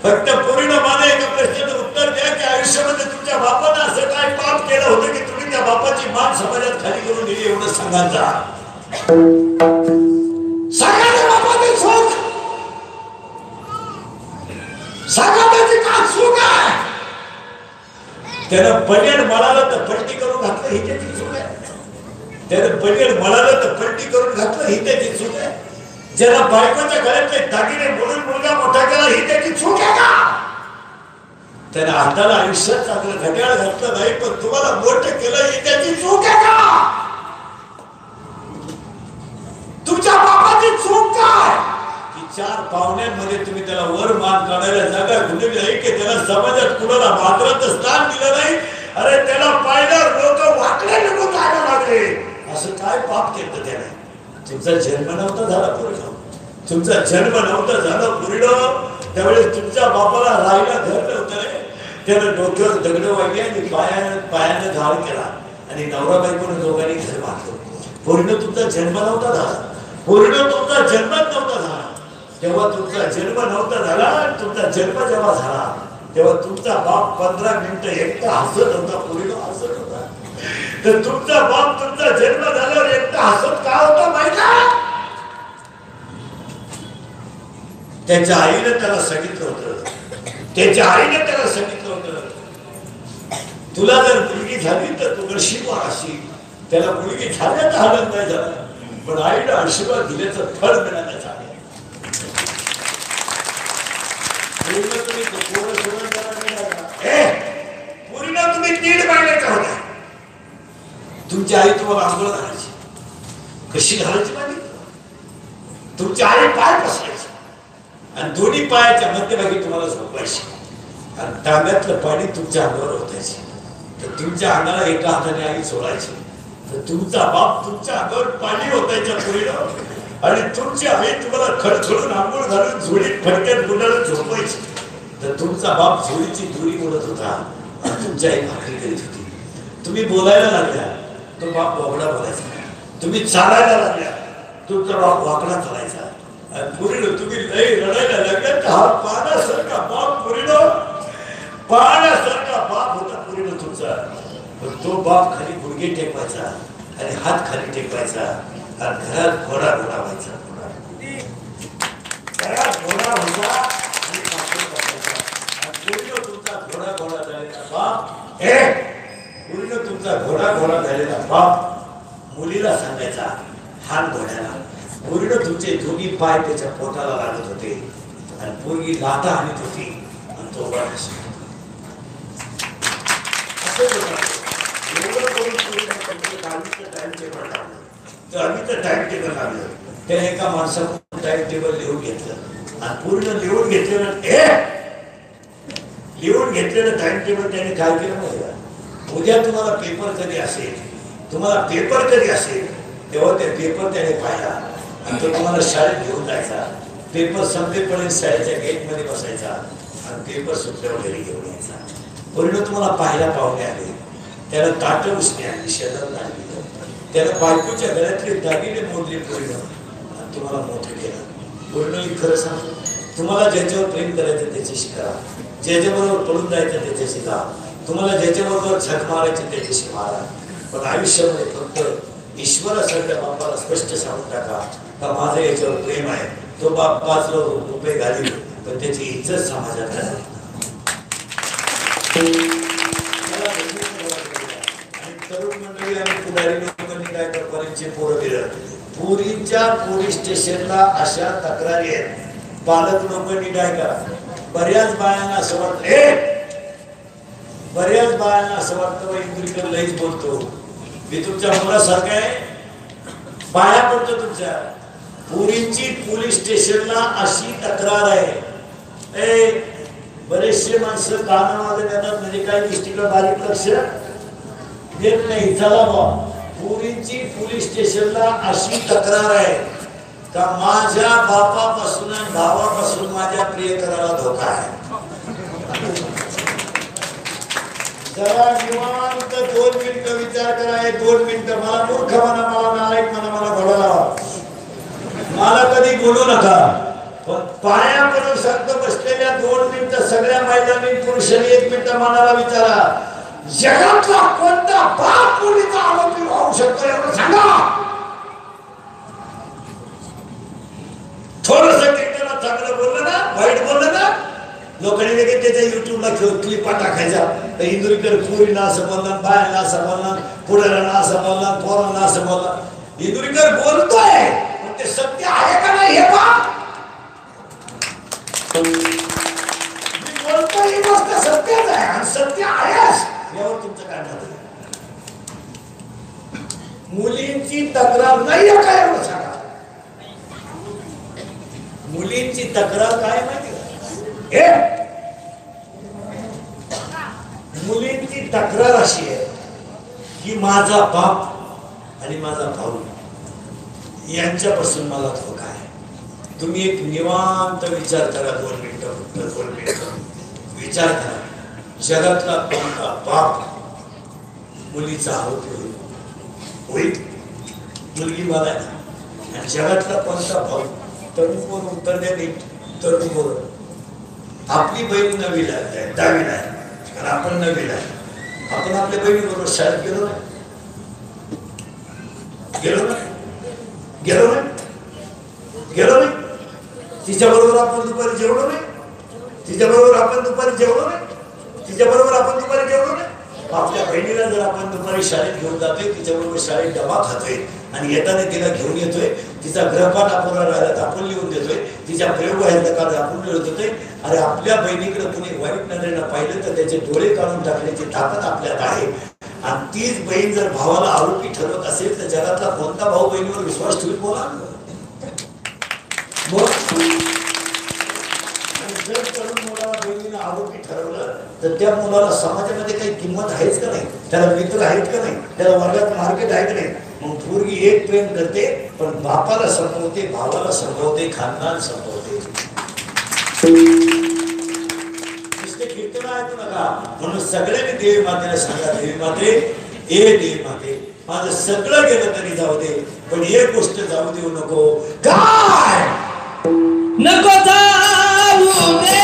A: फक्त पुरीनं माझ्या एका प्रश्नाचं उत्तर द्या की आयुष्यामध्ये तुमच्या बापानं असं काय पाप केलं होतं की तुम्ही त्या बापाची मान समाजात खाली करून दिली एवढं सांगायचा सांगा बापाची चूक सांगा त्याची काय चूक आहे त्यानं बनेड मळाला तर पलटी करून घातलं ही त्याची चूक आहे त्यानं बनेड मळाला तर पलटी करून घातलं ही त्याची चूक आहे ज्याला बायकोच्या गळ्यातले दागिने बोलून मुलगा मोठा केला ही त्याची चूक आहे का त्याने हाताला आयुष्यात चांगलं घड्याळ घातलं नाही पण तुम्हाला मोठं केलं ही त्याची चूक आहे का? तुमच्या बापाची चूक काय की 4 पाहुण्यांमध्ये तुम्ही त्याला वर मान काढायला जागा कुठे नाही की त्याला समाजात कुणाला मात्राचं स्थान दिलं नाही. अरे त्याला पाहिलं लोक वाकडे निघून जायला लागले. असं काय पाप केलं त्याने? तुमचा जन्म नव्हता झाला पूर्ण, तुमचा जन्म नव्हता झाला पूर्ण त्यावेळेस तुमच्या बापाला राहायला घर नव्हतं. त्यानं डोक्यावर दगड वाढली आणि पायानं घाल केला आणि नवरा बायकोने दोघांनी घर बांधलं. पूर्ण तुमचा जन्म नव्हता झाला, पूर्ण तुमचा जन्मच नव्हता झाला. तेव्हा तुमचा जन्म नव्हता झाला. तुमचा जन्म जेव्हा झाला तेव्हा तुमचा बाप 15 मिनिटं एकटा हसत होता, पूर्ण हसत होता. तर तुमचा बाप तुमचा जन्म झाल्यावर एकटा हसत का होता माहिती आहे? त्याच्या आईने त्याला सांगितलं होतं, त्याच्या आईने त्याला सांगितलं होतं तुला जर मुलगी झाली तर तू नशीबवान अशी. त्याला मुलगी झाल्याचा आनंद नाही झाला पण आईने आशीर्वाद दिल्याचं फळ मिळाल्याचं आहे. पूर्ण तुम्ही नीट मांडायचा होता. तुमची आई तुम्हाला आंघोळ घालायची, कशी घालायची माहिती? तुमची आई पाय पसरायची आणि दोन्ही पायाच्या मध्यभागी तुम्हाला झोपायची आणि तांब्यातलं पाणी तुमच्या अंगावर होतायचे. तर तुमच्या अंगाला एका हाताने आई सोडायची तर तुमचा बाप तुमच्या अंगावर पाणी होतायच्या पुरीनं आणि तुमची आई तुम्हाला खडखडून आंघोळ घालून झोळीत फडक्यात गुंडाळून झोपायची. तर तुमचा बाप झोळीची दुरी बोलत होता आणि तुमची आई भाकरी करीत होती. तुम्ही बोलायला लागल्या तो बाप वाकडा बोलायचा, तुम्ही चालायला लागल्या तुमचा बाप वाकडा चालायचा. पुरीनं तुम्ही लई रडायला लागल्या तर हा पाण्यासारखा बाप पुरीनं, पाण्यासारखा बाप होता पुरीनं तुमचा. पण तो बाप खाली गुडघे टेकवायचा आणि हात खाली टेकवायचा आणि घरात घोडा घोडा व्हायचा. घरात घोडा व्हायचा आणि पुरीनं तुमचा घोडा घोडा झालेला बाप, पुरीनं तुमचा घोडा घोडा झालेला बाप मुलीला सांगायचा हात घोड्याला. पुरीनं तुमचे दोन्ही पाय त्याच्या पोटाला लागत होते आणि पोरगी लाथा आणत होती आणि तो वाट टाइम टेबल लागलं. त्याने एका माणसाकडून टाइम टेबल लिहून घेतलं आणि पूर्ण लिहून घेतलेलं टाइम टेबल त्याने काय केलं माहिती का? उद्या तुम्हाला पेपर कधी असेल, तुम्हाला पेपर कधी असेल तेव्हा ते पेपर त्याने पाहिला आणि तो तुम्हाला शाळेत घेऊन जायचा. पेपर संपेपर्यंत शाळेच्या गेटमध्ये बसायचा आणि पेपर सुटल्यावर घरी घेऊन यायचा. पूर्ण तुम्हाला पाहायला पाहुणे आले, त्याला ताट उसने आणली, शेजारला आणली, त्याला बायकोच्या घरातले दागिने मोडले पूर्ण आणि तुम्हाला मोठं केलं. पूर्ण खरं सांगतो, तुम्हाला ज्याच्यावर प्रेम करायचं त्याच्याशी करा, ज्याच्याबरोबर पळून जायचं त्याच्याशी जा, तुम्हाला ज्याच्याबरोबर झक मारायचं त्याच्याशी मारा. पण आयुष्यामध्ये फक्त ईश्वरासारख्या बापाला स्पष्ट सांगून टाका का माझं याच्यावर प्रेम आहे. तो बाप 5 रुपये घालील पण त्याची इज्जत समाजात नाही. तरुण मंडळी आणि पुढारी लोकांनी काय करपारींचे पोरं दिलं. पुरीच्या पोलीस स्टेशनला अशा तक्रारी आहेत. पालक लोकांनी काय करा, बऱ्याच बायांना असं वाटतं, बऱ्याच बायांना असं वाटतं इंद्रिकर लईच बोलतो, मी तुमच्या मुलासारखं आहे, पाया पडतो तुमच्या. पुरीची पोलीस स्टेशनला अशी तक्रार आहे. बरेचसे माणसं कानामध्ये देतात म्हणजे काही गोष्टीकडे बारीक लक्ष देत नाही. चला बा, पुरीची पोलीस स्टेशनला अशी तक्रार आहे का माझ्या बापापासून आणि भावापासून माझ्या प्रियकराला धोका आहे. जरा निवांत 2 मिनिटं विचार करा. 2 मिनिटं मला मूर्ख म्हणा, मला नालायक म्हणा, मला घोडा लावा, मला कधी बोलू नका. पण पाया पडून सांगतो बसलेल्या 2 मिनिटं सगळ्या महिलांनी पुरुषांनी 1 मिनिटं मनाला विचारा, जगातला कोणता बाप मुलीचा आरोपी होऊ शकतो एवढं सांगा. थोडस त्याला चांगलं बोललं ना, वाईट बोललं ना, लोकांनी देखील त्याच्या युट्यूबला क्लिपा टाकायचा. इंदुरीकर पुरीला असं बोलला, बायला असं बोलला, पुढाऱ्यांना असं बोलला, पोरांना असं बोलला. इंदुरीकर बोलतोय पण ते सत्य आहे का नाही हे पहा. मी बोलतोय ही गोष्ट सत्यच आहे आणि सत्य आहेच यावर तुमचं काय मत आहे? मुलींची तक्रार नाही आहे काय एवढं सांगा. मुलींची तक्रार काय माहिती का? मुलींची तक्रार अशी आहे की माझा बाप आणि माझा भाऊ यांच्यापासून मला धोका आहे. तुम्ही एक निवांत विचार करा, 2 मिनिटं फक्त 2 मिनिटं विचार करा. जगातला कोणता बाप मुलीचा आरोपी होईल? मुलगी मला आहे. आणि जगातला कोणता भाऊ तरुण उत्तर द्या नाही. तरुण बोल आपली बहीण 9वीला आहे, 10वीला आहे आणि आपण 9वीला आहे. आपण आपल्या बहिणीबरोबर शाळेत गेलो ना, गेलो ना, गेलो नाही, गेलो नाही. तिच्याबरोबर आपण दुपारी जेवलो नाही, तिच्याबरोबर आपण दुपारी जेवलो नाही, तिच्याबरोबर आपण दुपारी जेवलो नाही. आपल्या बहिणीला जर आपण दुपारी शाळेत घेऊन जातोय, तिच्याबरोबर शाळेत डबा खातोय आणि येताना तिला घेऊन येतोय, तिचा गृहपाठ आपण राहिला आपण लिहून देतोय, तिच्या प्रयोग व्हायला का आपण लिहून देतोय. अरे आपल्या बहिणीकडे कुणी वाईट नजरेनं पाहिलं तर त्याचे डोळे काढून टाकण्याची ताकद आपल्यात आहे. आणि तीच बहीण जर भावाला आरोपी ठरवत असेल तर जगातला कोणता भाऊ बहिणीवर विश्वास ठेवून बोला. जर तरुण मुलाला बहिणीने आरोपी ठरवलं तर त्या मुलाला समाजामध्ये काही किंमत आहेच का नाही? त्याला मित्र आहेत का नाही? त्याला वर्गात मार्केट आहे का नाही? मग पोरगी एक प्रेम करते पण बापाला संपवते, भावाला संपवते, खानदान संपवते. कीर्तन ऐकू नका. म्हणून सगळ्यांनी देवी मातेला सांगा, देवी माते, ए देवी माते, माझं सगळं गेलं तरी जाऊ दे पण एक गोष्ट जाऊ देऊ नको. काय
B: नको जाऊ दे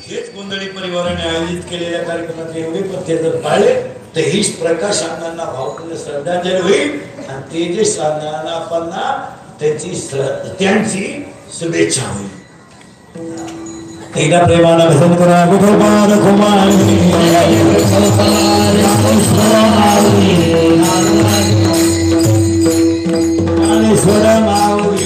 A: हेच गोंधळी परिवाराने आयोजित केलेल्या कार्यक्रमात एवढे पथ्य जर पाळले तर हीच प्रकाश अण्णांना भावपूर्ण श्रद्धांजली होईल आणि ते जे अण्णांना त्यांची शुभेच्छा होईल. एकदा प्रेमानं भजन करा विठोबा रखुमाई ज्ञानेश्वर माऊली